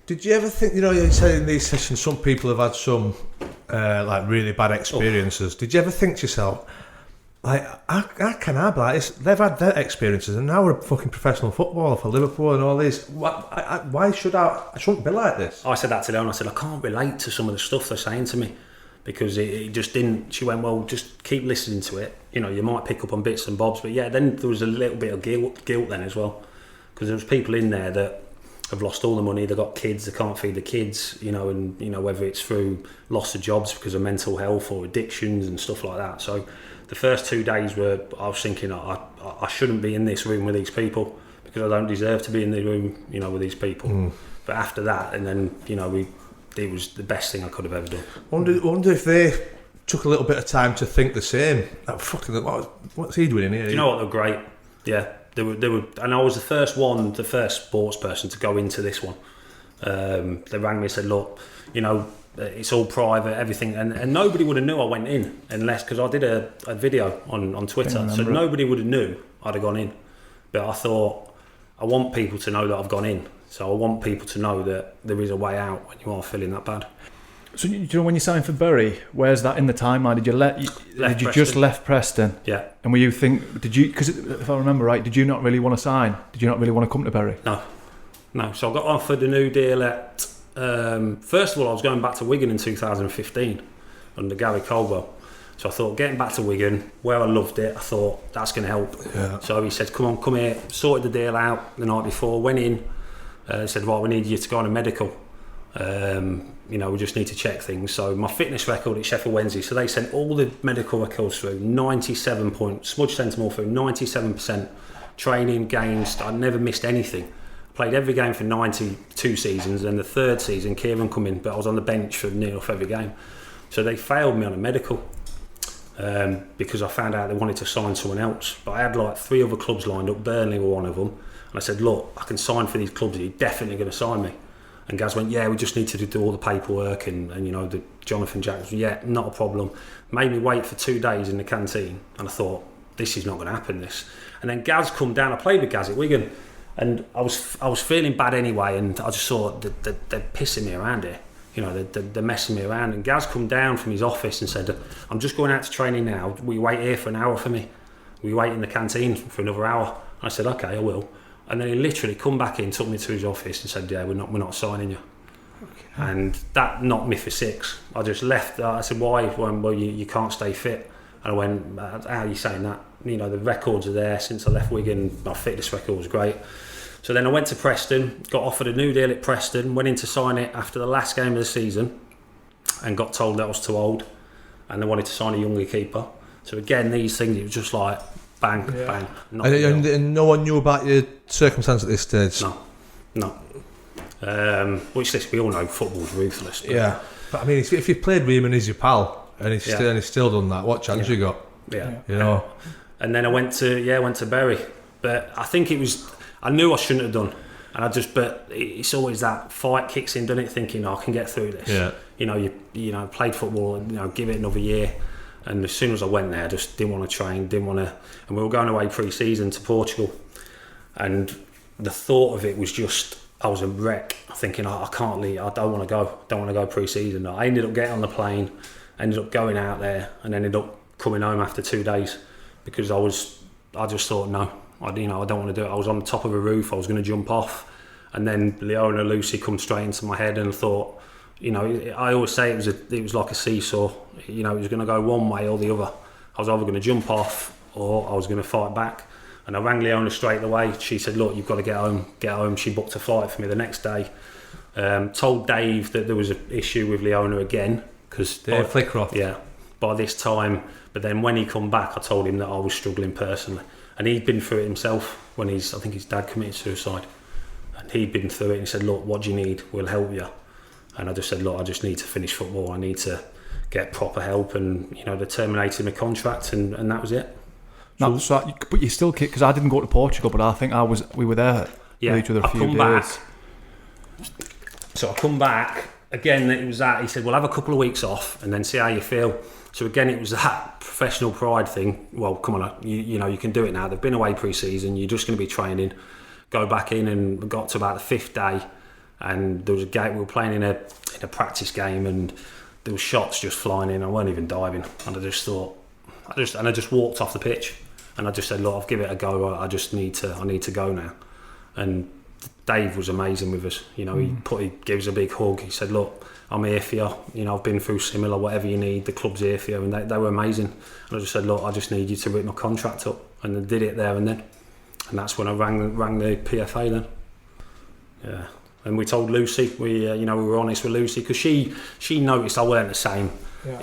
S3: Did you ever think, you know, you said in these sessions some people have had some like really bad experiences. Did you ever think to yourself, like, how can I be like this? They've had their experiences and now we're a fucking professional footballer for Liverpool and all this. Why should I shouldn't be like this?
S1: I said that to them. I said, I can't relate to some of the stuff they're saying to me, because it just didn't. She went, well, just keep listening to it. You know, you might pick up on bits and bobs, but yeah, then there was a little bit of guilt then as well, because there was people in there that have lost all the money, they've got kids, they can't feed the kids, you know, and, you know, whether it's through loss of jobs because of mental health or addictions and stuff like that. So the first 2 days I was thinking, I shouldn't be in this room with these people, because I don't deserve to be in the room, you know, with these people. But after that, and then, you know, it was the best thing I could have ever done.
S3: Wonder if they took a little bit of time to think the same. Like, fucking, what's he doing in here?
S1: Do you know what? They're great. Yeah, they were, and I was the first sports person to go into this one. They rang me and said, look, you know, it's all private, everything, and nobody would have knew I went in unless, because I did a video on Twitter, so nobody would have knew I'd have gone in. But I thought, I want people to know that I've gone in, so I want people to know that there is a way out when you are feeling that bad.
S2: So do you know when you signed for Bury, where's that in the timeline? Did you just left Preston?
S1: Yeah.
S2: And because if I remember right, did you not really want to sign? Did you not really want to come to Bury?
S1: No. So I got offered a new deal at, first of all, I was going back to Wigan in 2015 under Gary Caldwell. So I thought, getting back to Wigan, where I loved it, I thought, that's going to help.
S2: Yeah.
S1: So he said, come here, sorted the deal out the night before, went in, said, right, we need you to go on a medical. We just need to check things. So my fitness record at Sheffield Wednesday, so they sent all the medical records through, 97 points, Smudge sent them all through, 97% training, games, I never missed anything. Played every game for 92 seasons, and the third season, Kieran come in, but I was on the bench for nearly off every game. So they failed me on a medical. Because I found out they wanted to sign someone else, but I had like 3 other clubs lined up. Burnley were one of them, and I said, look, I can sign for these clubs, are you definitely going to sign me? And Gaz went, yeah, we just need to do all the paperwork and the Jonathan Jackson, yeah, not a problem. Made me wait for 2 days in the canteen, and I thought, this is not going to happen, this. And then Gaz come down, I played with Gaz at Wigan, and I was feeling bad anyway, and I just thought, they're pissing me around here. They're messing me around. And Gaz come down from his office and said, I'm just going out to training now. Will you wait here for an hour for me? Will you wait in the canteen for another hour? I said, okay, I will. And then he literally come back in, took me to his office and said, yeah, we're not signing you. Okay. And that knocked me for 6. I just left. I said, why? Well, you can't stay fit. And I went, how are you saying that? The records are there. Since I left Wigan, my fitness record was great. So then I went to Preston, got offered a new deal at Preston, went in to sign it after the last game of the season and got told that I was too old and they wanted to sign a younger keeper. So again, these things, it was just like bang, bang.
S3: And no one knew about your circumstance at this stage?
S1: No. Which we all know football's ruthless.
S3: Yeah. But I mean, if you played with him and he's your pal and he's still done that, what chance you got?
S1: Yeah. And then I went to Bury. But I think I knew I shouldn't have done, but it's always that fight kicks in, doesn't it? Thinking, I can get through this. Yeah. You played football, and give it another year. And as soon as I went there, I just didn't want to train, and we were going away pre-season to Portugal, and the thought of it was just, I was a wreck. Thinking, I can't leave. I don't want to go pre-season. I ended up getting on the plane, ended up going out there, and ended up coming home after 2 days because I just thought no. I don't want to do it. I was on the top of a roof. I was going to jump off, and then Leona Lucy come straight into my head, and I thought, I always say it was like a seesaw. It was going to go one way or the other. I was either going to jump off or I was going to fight back. And I rang Leona straight away. She said, "Look, you've got to get home." She booked a flight for me the next day. Told Dave that there was an issue with Leona again because
S3: Dave Flickroft.
S1: Yeah, by this time. But then when he come back, I told him that I was struggling personally. And he'd been through it himself when I think his dad committed suicide. And he'd been through it and he said, look, what do you need? We'll help you. And I just said, look, I just need to finish football. I need to get proper help. And, they terminated my contract and that was it.
S2: But you still kick, because I didn't go to Portugal, but I think we were there with each other a few days.
S1: So I come back, again, it was that, he said, we'll have a couple of weeks off and then see how you feel. So again, it was that professional pride thing. Well, come on, you can do it now. They've been away pre-season. You're just going to be training. Go back in, and we got to about the 5th day, and there was a game. We were playing in a practice game, and there were shots just flying in. I weren't even diving, and I just thought, I just walked off the pitch, and I just said, look, I'll give it a go. I need to go now. And Dave was amazing with us. He gave us a big hug. He said, look, I'm here for you. I've been through similar, whatever you need, the club's here for you. And they were amazing. And I just said, look, I just need you to rip my contract up. And they did it there and then. And that's when I rang the PFA then. Yeah. And we told Lucy, we were honest with Lucy, because she noticed I weren't the same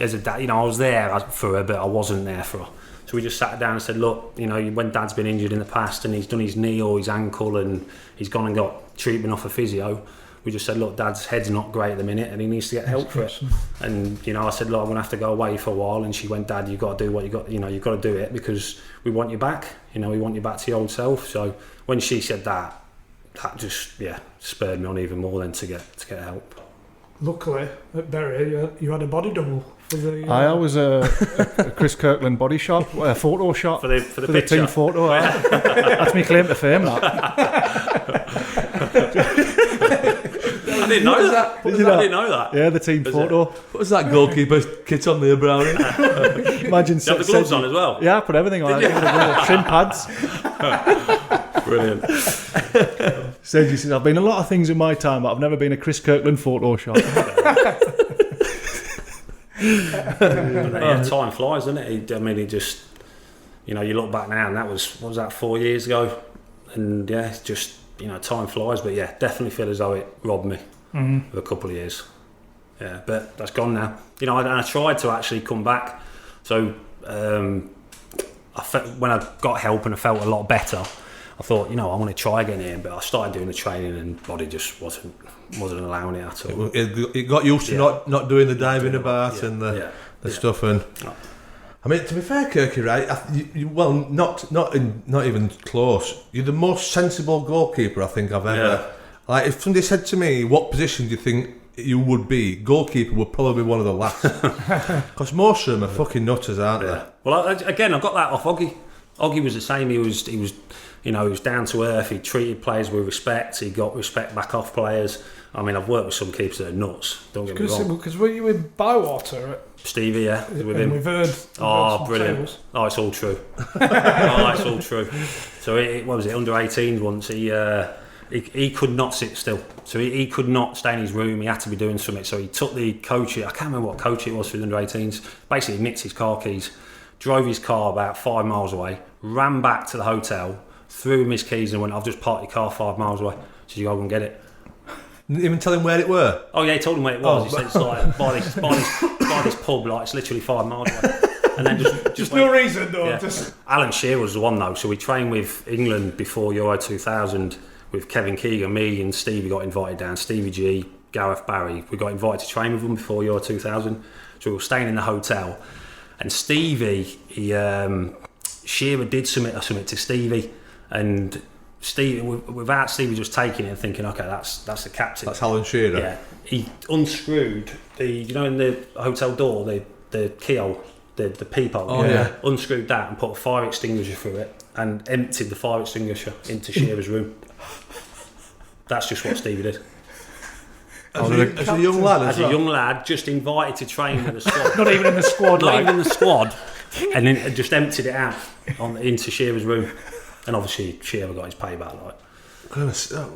S1: as a dad. I was there for her, but I wasn't there for her. So we just sat down and said, look, when Dad's been injured in the past and he's done his knee or his ankle and he's gone and got treatment off a physio, we just said, look, Dad's head's not great at the minute and he needs to get help for it. And I said, look, I'm gonna have to go away for a while. And she went, Dad, you've got to do what you've got to do it because we want you back. We want you back to your old self. So when she said that just spurred me on even more then to get help.
S4: Luckily at Bury you had a body double for the.
S2: I was a Chris Kirkland body shot, a photo shot
S1: for the
S2: team photo. That's my claim to fame. That.
S1: I didn't know that. I didn't know that.
S2: Yeah, the team photo.
S3: What was that goalkeeper kit on there, Brownie?
S2: Imagine.
S1: You have the gloves on as well.
S2: Yeah, I put everything on. Shin pads.
S1: Brilliant.
S2: Says, I've been a lot of things in my time, but I've never been a Chris Kirkland photo shot.
S1: Yeah, time flies, doesn't it? He just, you look back now, and that was 4 years ago, and yeah, it's just, time flies. But yeah, definitely feel as though it robbed me of a couple of years. Yeah, but that's gone now. I tried to actually come back. So I felt, when I got help and I felt a lot better, I thought, I want to try again here. But I started doing the training, and body just wasn't allowing it at all.
S3: It got used to not doing the diving about and the stuff. And I mean, to be fair, Kirky, right? Not even close. You're the most sensible goalkeeper I think I've ever.
S1: Yeah.
S3: Like, if somebody said to me, "What position do you think you would be?" Goalkeeper would probably be one of the last, because most of them are fucking nutters, aren't they?
S1: Well, I got that off Oggy. Oggy was the same. He was down to earth. He treated players with respect. He got respect back off players. I mean, I've worked with some keepers that are nuts. Don't get me wrong.
S4: Because were you with Bywater at
S1: Stevie, yeah, with him.
S4: We've heard
S1: brilliant.
S4: tales.
S1: Oh, it's all true. It's all true. So what was it? Under 18s once. He could not sit still. So he could not stay in his room. He had to be doing something. So he took the coach. I can't remember what coach it was for the under 18s. Basically, nicked his car keys, drove his car about 5 miles away, ran back to the hotel, threw him his keys, and went, "I've just parked your car 5 miles away. So you go and get it."
S3: Didn't even tell him where it were.
S1: Oh yeah, he told him where it was. He said it's like by this pub, like it's literally 5 miles away. And then just
S4: no reason though.
S1: Yeah. Alan Shearer was the one though. So we trained with England before Euro 2000 with Kevin Keegan. Me and Stevie got invited down. Stevie G, Gareth Barry. We got invited to train with them before Euro 2000. So we were staying in the hotel, and Stevie, Shearer did something to Stevie, and without Stevie just taking it and thinking, okay, that's the captain.
S3: That's Alan Shearer.
S1: Yeah, he unscrewed in the hotel door, the keyhole, the peephole.
S3: Oh yeah.
S1: Unscrewed that and put a fire extinguisher through it and emptied the fire extinguisher into Shearer's room. That's just what Stevie did.
S3: As a young lad,
S1: as a young lad, just invited to train with the squad.
S2: Not even in the squad.
S1: Not even in the squad, and then just emptied it out into Shearer's room. And obviously, Shearer got his payback,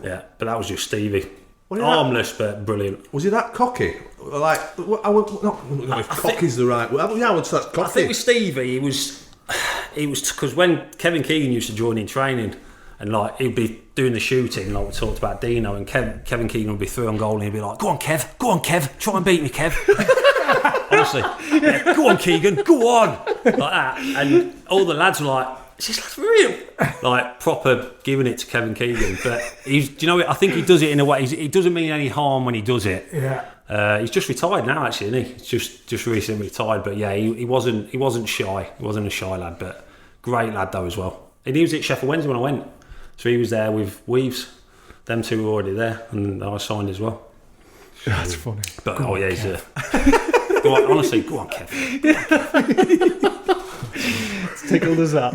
S1: yeah. But that was just Stevie. Harmless, but brilliant.
S3: Was he that cocky? Like, I would not if cocky's the right word. Yeah, I would say that's cocky.
S1: I think with Stevie, he was because when Kevin Keegan used to join in training, and like he'd be doing the shooting, like we talked about Dino, and Kevin Keegan would be through on goal, and he'd be like, "Go on, Kev, try and beat me, Kev." Honestly, yeah, go on, Keegan, go on, like that, and all the lads were like, "Is this lad for real?" Like proper giving it to Kevin Keegan, but I think he does it in a way. He doesn't mean any harm when he does it.
S4: Yeah.
S1: He's just retired now, actually, isn't he? He's just recently retired, but yeah, he wasn't shy. He wasn't a shy lad, but great lad though as well. And he was at Sheffield Wednesday when I went, so he was there with Weaves. Them two were already there, and I signed as well.
S2: That's funny.
S1: But he's a. Go on, honestly, go on, Kev.
S2: Tickled as that.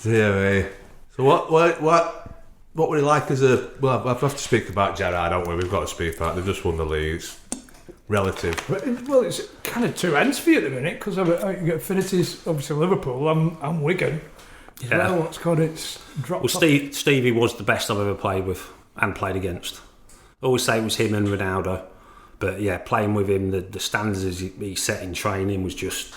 S3: Yeah. So what would he like as a? Well, I have to speak about Gerrard, don't we? We've got to speak about. They've just won the league. It's relative.
S4: Well, it's kind of two ends for you at the minute because I've got affinities. Obviously, Liverpool. I'm Wigan.
S1: Yeah.
S4: Well, it's dropped.
S1: Well, Stevie was the best I've ever played with and played against. I always say it was him and Ronaldo, but yeah, playing with him, the standards he set in training was just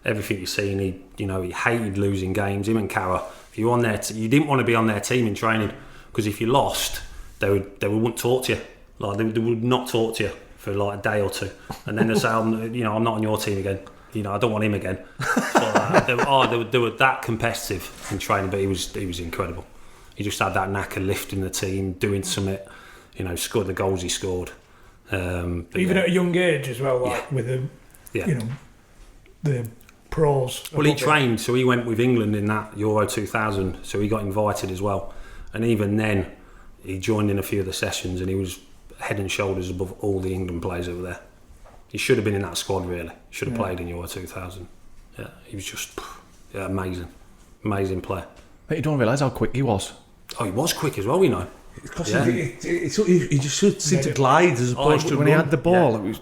S1: everything you've seen. He hated losing games. Him and Cara. If you were on their, you didn't want to be on their team in training because if you lost, they wouldn't talk to you. Like they would not talk to you for like a day or two, and then they say, I'm not on your team again. I don't want him again. So, they were that competitive in training, but he was incredible. He just had that knack of lifting the team, doing something. Scored the goals he scored.
S4: Even at a young age as well, with the pros.
S1: Well, he trained, so he went with England in that Euro 2000, so he got invited as well. And even then, he joined in a few of the sessions, and he was head and shoulders above all the England players over there. He should have been in that squad, really. He should have played in Euro 2000. Yeah, he was just amazing player.
S2: But you don't realise how quick he was.
S1: Oh, he was quick as well,
S3: Because he just should seem to glide as opposed to
S2: when he had the ball, it was.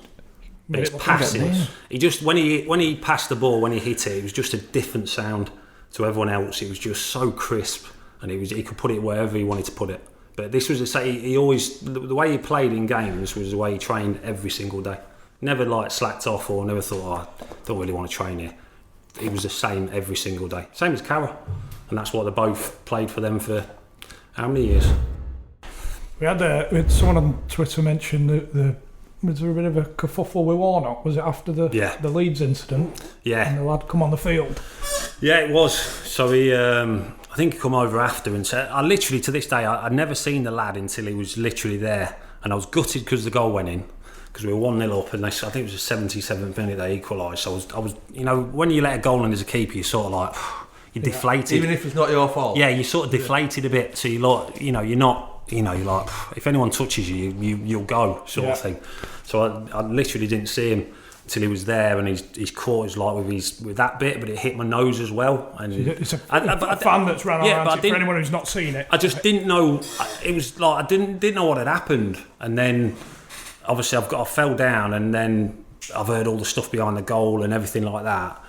S1: It's passive. He just when he passed the ball, when he hit it was just a different sound to everyone else. It was just so crisp, and he could put it wherever he wanted to put it. But this was he always the way he played in games was the way he trained every single day. Never like slacked off or never thought, I don't really want to train here. It was the same every single day. Same as Carra, and that's what they both played for them for how many years?
S4: We had someone on Twitter mention that was there a bit of a kerfuffle with Warnock? Was it after the Leeds incident?
S1: Yeah.
S4: And the lad come on the field?
S1: Yeah, it was. So he, I think he come over after and said, I literally, to this day, I'd never seen the lad until he was literally there. And I was gutted because the goal went in, because we were 1-0 up, and I think it was the 77th minute they equalised. So I was, when you let a goal in as a keeper, you're sort of like, you're deflated.
S3: Even if it's not your fault?
S1: Yeah, you're sort of deflated a bit. So you're like, you're not... you're like, if anyone touches you'll go, sort of thing. So I literally didn't see him until he was there, and he's caught his like with that bit, but it hit my nose as well. And
S4: it's a fan that's ran around it, for anyone who's not seen it.
S1: I just didn't know. It was like I didn't know what had happened, and then obviously I fell down, and then I've heard all the stuff behind the goal and everything like that.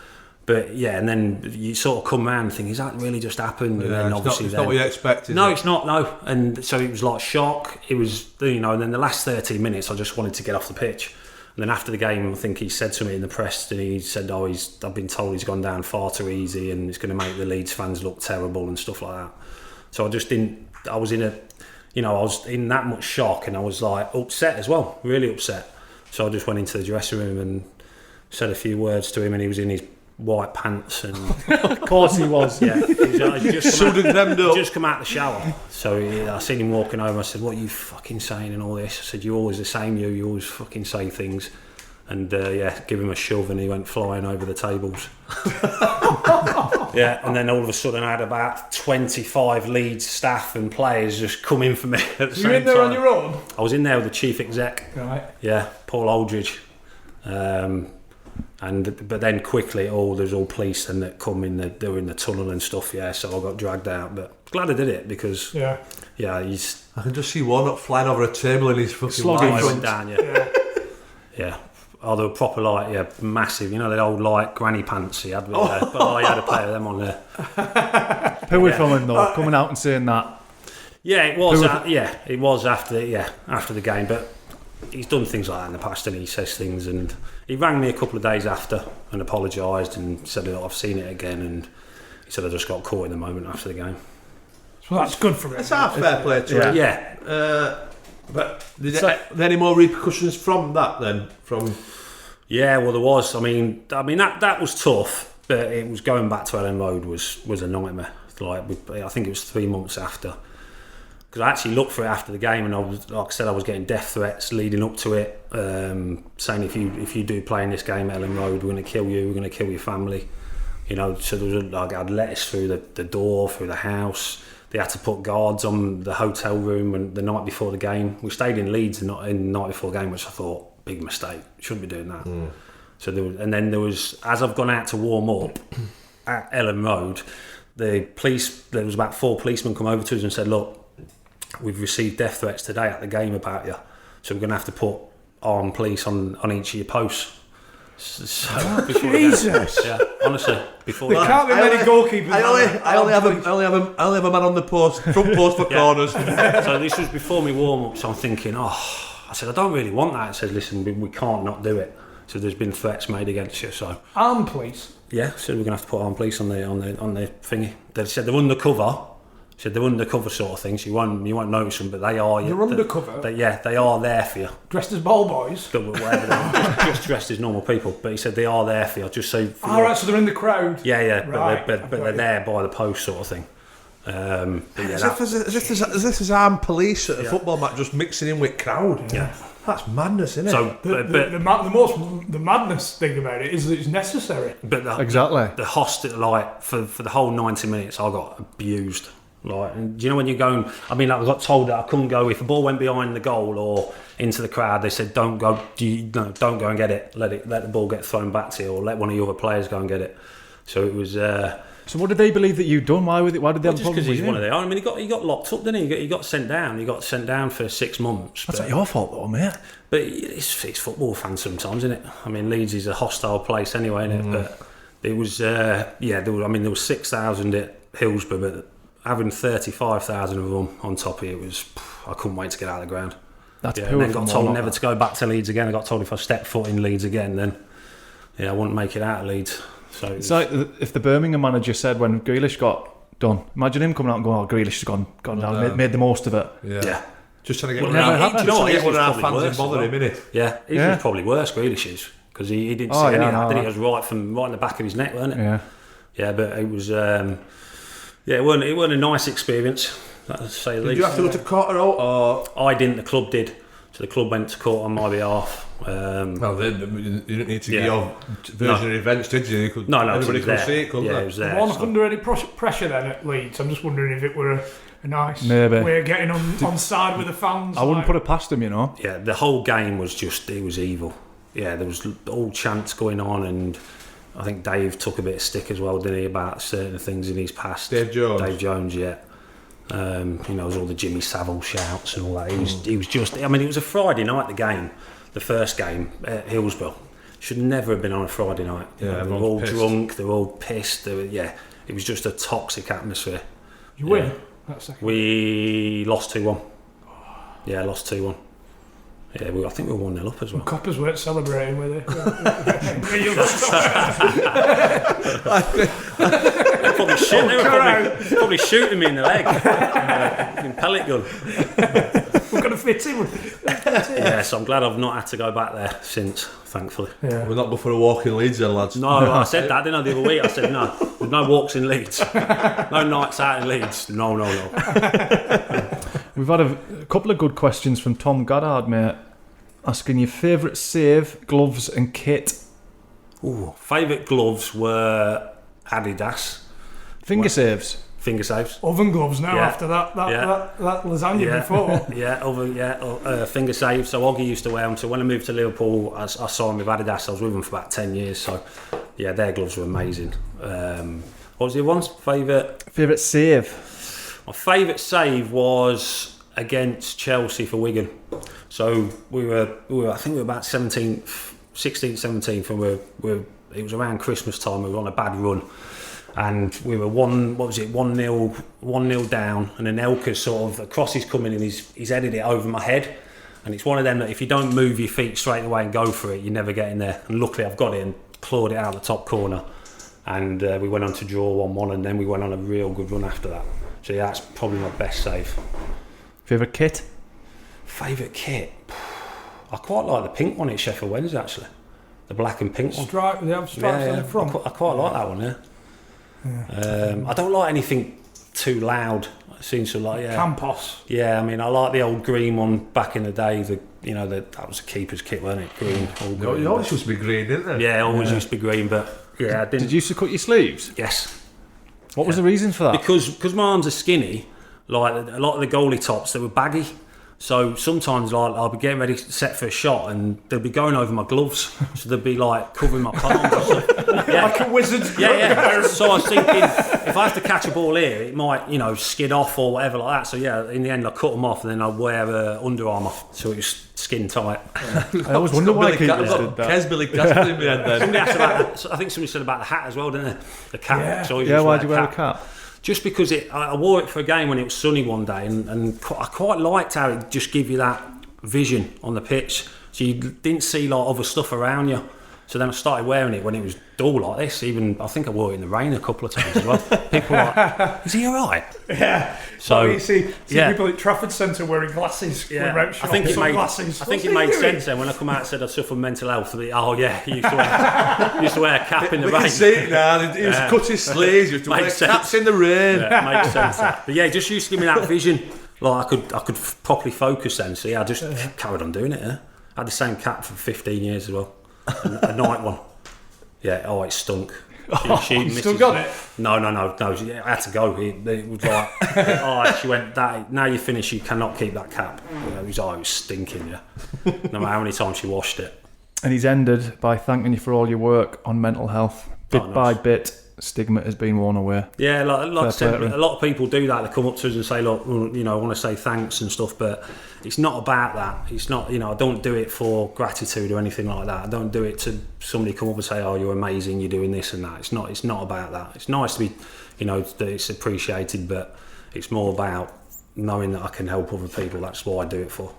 S1: But yeah, and then you sort of come round and think, is that really just happened? And then obviously
S3: it's not what you expected.
S1: No, it's not, no. And so it was like shock. It was, and then the last 13 minutes, I just wanted to get off the pitch. And then after the game, I think he said to me in the press, and he said, I've been told he's gone down far too easy and it's going to make the Leeds fans look terrible and stuff like that. So I just didn't, I was in that much shock, and I was like upset as well, really upset. So I just went into the dressing room and said a few words to him, and he was in his white pants, and
S2: of course he was.
S1: Yeah, just come out the shower. So I seen him walking over. I said, "What are you fucking saying?" and all this. I said, "You're always the same. You always fucking say things." And give him a shove, and he went flying over the tables. Yeah, and then all of a sudden, I had about 25 Leeds staff and players just come in for me at the same time.
S4: You in there on your own?
S1: I was in there with the chief exec.
S4: Right.
S1: Yeah, Paul Aldridge. But then quickly, there's all police and that come in. They were in the tunnel and stuff. Yeah, so I got dragged out. But glad I did it, because
S4: I
S3: can just see Warnock flying over a table in his fucking
S1: life went down. Yeah. Oh, they were proper massive. The old granny pants he had with there. But I had a pair of them on there.
S2: Who were filming though? Coming out and saying that.
S1: Yeah, it was. It was after the game, but. He's done things like that in the past, and he says things, and he rang me a couple of days after and apologised and said that I've seen it again, and he said I just got caught in the moment after the game.
S4: So that's good for him.
S3: It's half fair play to him.
S1: Yeah.
S3: But did there any more repercussions from that then?
S1: Yeah, well there was. I mean that was tough, but it was going back to Ellen Road was a nightmare. I think it was 3 months after. Because I actually looked for it after the game, and I was getting death threats leading up to it, saying if you do play in this game at Ellen Road, we're going to kill you, we're going to kill your family. So there was I had letters through the door, through the house. They had to put guards on the hotel room the night before the game. We stayed in Leeds and not in the night before the game, which I thought, big mistake, shouldn't be doing that. So there was, as I've gone out to warm up at Ellen Road, there was about 4 policemen come over to us and said, look, we've received death threats today at the game about you, so we're going to have to put armed police on each of your posts.
S4: Jesus!
S1: Yeah, honestly, before
S4: there can't be many goalkeepers.
S3: I only have a man on the front post for corners.
S1: So this was before me warm up, so I'm thinking, I said I don't really want that. I said, listen, we can't not do it. So there's been threats made against you. So
S4: armed police.
S1: Yeah, so we're going to have to put armed police on the thingy. They said they're undercover. Said they're undercover sort of things. You won't notice them, but they are.
S4: They're undercover.
S1: They are there for you.
S4: Dressed as ball boys.
S1: But whatever, just dressed as normal people. But he said they are there for you, just so.
S4: Right, so they're in the crowd.
S1: Yeah,
S4: right,
S1: but they're there by the post sort of thing.
S3: As if there's armed police at a football match, just mixing in with crowd.
S1: Yeah.
S3: That's madness, isn't it?
S1: So,
S4: the madness thing about it is that it's necessary.
S1: But
S2: exactly.
S1: The hostel, for the whole 90 minutes, I got abused. And do you know when you're going? I mean, I got told that I couldn't go if a ball went behind the goal or into the crowd. They said, "Don't go. Don't go and get it. Let the ball get thrown back to you, or let one of your other players go and get it." So it was.
S2: So what did they believe that you'd done? Why did they have a
S1: Just
S2: problem
S1: because
S2: with
S1: he's
S2: you?
S1: one of their own. I mean, he got locked up, didn't he? He got sent down. He got sent down for 6 months.
S2: That's not your fault though, mate.
S1: But it's football fans sometimes, isn't it? I mean, Leeds is a hostile place anyway, isn't it? But it was, there was 6,000 at Hillsborough, but having 35,000 of them on top of it I couldn't wait to get out of the ground.
S2: That's
S1: And
S2: poor.
S1: then got told never to go back to Leeds again. I got told if I stepped foot in Leeds again, then I wouldn't make it out of Leeds. So
S2: It's like if the Birmingham manager said when Grealish got done, imagine him coming out and going, Grealish has gone down, made the most of it.
S3: Yeah. Just trying to get
S1: Well,
S3: one
S1: never happened.
S3: of our
S1: Probably
S3: fans
S1: worse
S3: and bother him, innit?
S1: Yeah, he was probably worse, Grealish is, because he didn't see any of that, did he? It was right in the back of his neck, wasn't it?
S2: Yeah.
S1: Yeah, but it was, it weren't a nice experience, to say the least.
S3: Did you have to go to court or?
S1: I didn't, the club did. So the club went to court on my behalf.
S3: Well, you didn't need to give your version of events, did you? Everybody could see it, couldn't
S1: it
S3: they?
S1: was there.
S4: One under any pressure then at Leeds. I'm just wondering if it were a nice
S2: Maybe.
S4: way of getting on side with the fans.
S2: I wouldn't put it past him, you know.
S1: Yeah, the whole game was it was evil. Yeah, there was all chants going on, and I think Dave took a bit of stick as well, didn't he, about certain things in his past.
S3: Dave Jones,
S1: yeah. There was all the Jimmy Savile shouts and all that. He was just. I mean, it was a Friday night. The game, the first game at Hillsborough, should never have been on a Friday night.
S3: Yeah,
S1: they were all drunk. They were all pissed. It was just a toxic atmosphere.
S4: You win that second.
S1: We lost 2-1. Yeah, lost 2-1. Yeah, I think we were 1-0 up as well.
S4: Coppers weren't celebrating with it.
S1: They were probably shooting me in the leg. In pellet gun.
S4: We're going to fit in with it.
S1: Yeah, so I'm glad I've not had to go back there since, thankfully.
S4: Yeah.
S3: We're not go for a walk in Leeds then, lads.
S1: No, I said that, didn't I, the other week? I said no. There's no walks in Leeds. No nights out in Leeds. No.
S2: We've had a couple of good questions from Tom Goddard, mate, asking your favourite save, gloves and kit.
S1: Ooh, favourite gloves were Adidas.
S2: Finger saves.
S1: Finger saves.
S4: Oven gloves now
S1: Yeah.
S4: after that
S1: Yeah.
S4: lasagna before.
S1: Finger saves. So Oggy used to wear them. So when I moved to Liverpool, I saw them with Adidas. I was with them for about 10 years. So yeah, their gloves were amazing. What was the other one's favourite
S2: save?
S1: My favourite save was against Chelsea for Wigan. So we were I think we were about 16th, 17th, and it was around Christmas time. We were on a bad run, and we were 1-0 down, and then Elka's sort of, a cross is coming, and he's headed it over my head, and it's one of them that if you don't move your feet straight away and go for it, you never get in there. And luckily I've got it and clawed it out the top corner, and we went on to draw 1-1, and then we went on a real good run after that. So yeah, that's probably my best save.
S2: Favourite kit?
S1: Favourite kit? I quite like the pink one at Sheffield Wednesday, actually. The black and pink one.
S4: They have stripes on the front.
S1: I quite like that one, yeah. I don't like anything too loud. It seems to like,
S4: Campos.
S1: Yeah, I mean, I like the old green one back in the day. That was a keeper's kit, wasn't it? Green. All green.
S3: It always used to be green, didn't it?
S1: Yeah, always used to be green, but yeah, I didn't.
S2: Did you used to cut your sleeves?
S1: Yes.
S2: What was the reason for that?
S1: Because my arms are skinny, like a lot of the goalie tops, they were baggy. So sometimes I'll be getting ready set for a shot and they'll be going over my gloves. So they'll be like covering my palms and stuff. Yeah.
S4: Like a wizard's glove.
S1: Yeah. So I was thinking, if I have to catch a ball here, it might, skid off or whatever like that. So yeah, in the end I cut them off and then I wear Under Armour so it was skin tight.
S2: I always wonder why keepers did that.
S3: Billy Casper in the end then.
S1: Somebody asked about I think somebody said about the hat as well, didn't they? The cap.
S4: Yeah.
S1: So
S2: Why'd you wear a cap?
S1: Just because I wore it for a game when it was sunny one day, and I quite liked how it just give you that vision on the pitch, so you didn't see like other stuff around you. So then I started wearing it when it was dull like this. Even I think I wore it in the rain a couple of times as well. People were like, "Is he alright?"
S4: Yeah.
S1: So
S4: you see people at Trafford Centre wearing glasses.
S1: Yeah,
S4: I think it
S1: made sense then when I come out and said I suffer mental health. Oh yeah, he used to wear a cap in the
S3: We
S1: rain.
S3: can see it now. He used to cut his sleeves. He used to wear caps in the rain.
S1: Yeah, makes sense. But yeah, it just used to give me that vision. Like I could properly focus then. So yeah, I just carried on doing it. Yeah? I had the same cap for 15 years as well. A night one. Yeah, it stunk.
S4: You still got it?
S1: No. Yeah, I had to go. It was like, she went, now you finish, you cannot keep that cap. It was stinking, yeah. No matter how many times she washed it.
S2: And he's ended by thanking you for all your work on mental health. Bit by bit, stigma has been worn away.
S1: Yeah, like I said,
S2: play,
S1: a lot of people do that. They come up to us and say, look, you know, I want to say thanks and stuff, but it's not about that. It's not, you know, I don't do it for gratitude or anything like that. I don't do it to somebody come up and say, oh, you're amazing, you're doing this and that. It's not about that. It's nice to be, you know, that it's appreciated, but it's more about knowing that I can help other people. That's what I do it for.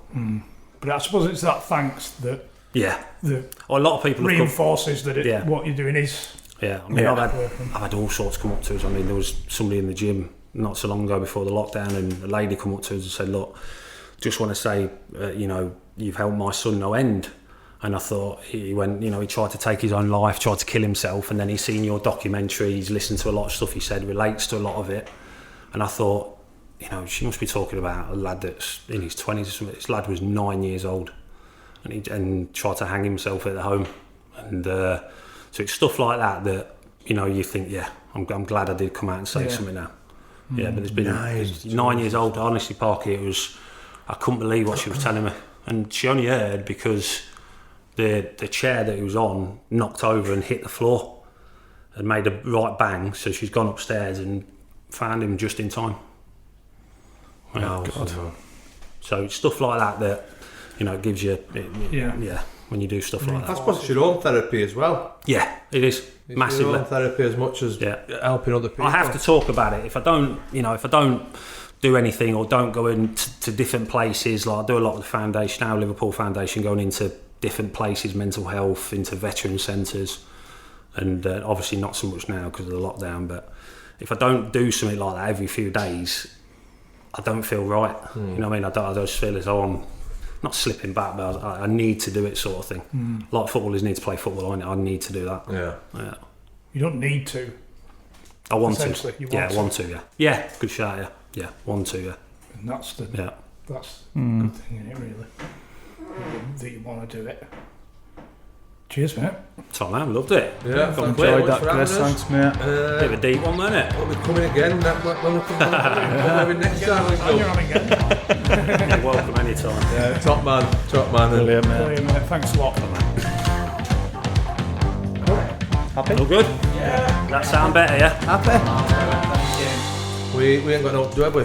S4: But I suppose it's that thanks that
S1: a lot of people
S4: reinforces that what you're doing is.
S1: Yeah, I mean, I've had all sorts come up to us. I mean, there was somebody in the gym not so long ago before the lockdown, and a lady come up to us and said, look, just want to say, you know, you've helped my son no end. And I thought, he went, you know, he tried to take his own life, tried to kill himself, and then he's seen your documentary, he's listened to a lot of stuff he said, relates to a lot of it. And I thought, you know, she must be talking about a lad that's in his 20s or something. This lad was 9 years old and tried to hang himself at the home. And so it's stuff like that, you know, you think, I'm glad I did come out and say something now. Yeah, but it's been 9 years old. Honestly, Parky, I couldn't believe what she was telling me. And she only heard because the chair that he was on knocked over and hit the floor and made a right bang. So she's gone upstairs and found him just in time.
S3: Oh,
S1: God. So it's stuff like that, you know, it gives you, when you do stuff like that.
S3: I suppose it's your own therapy as well.
S1: Yeah, it is.
S3: It's
S1: massively.
S3: your own therapy as much as helping other people.
S1: I have to talk about it. If I don't do anything or don't go into different places, like I do a lot of the foundation now, Liverpool Foundation, going into different places, mental health, into veteran centres, and obviously not so much now because of the lockdown, but if I don't do something like that every few days, I don't feel right. You know what I mean? I just feel as though I'm not slipping back, but I need to do it, sort of thing. A lot of footballers need to play football. I need to do that. Yeah.
S4: You don't need to.
S1: I want to.
S4: I
S1: want to. Yeah. Good shout. Yeah. Want to. Yeah.
S4: And that's the good thing in it, really. That you want to do it. Cheers, mate.
S1: Tom, man, loved it.
S3: Yeah,
S2: enjoyed that, Chris. Thanks, mate.
S1: Bit of a deep one, wasn't it?
S3: We'll be coming again when we come back. Maybe next time.
S4: You're on again.
S1: You're welcome anytime.
S3: Yeah, top man.
S2: Brilliant, mate.
S4: Brilliant, mate. Thanks a lot.
S2: Happy?
S1: All good? Yeah. That sound better, yeah?
S2: Happy?
S3: We ain't got no to do, have we?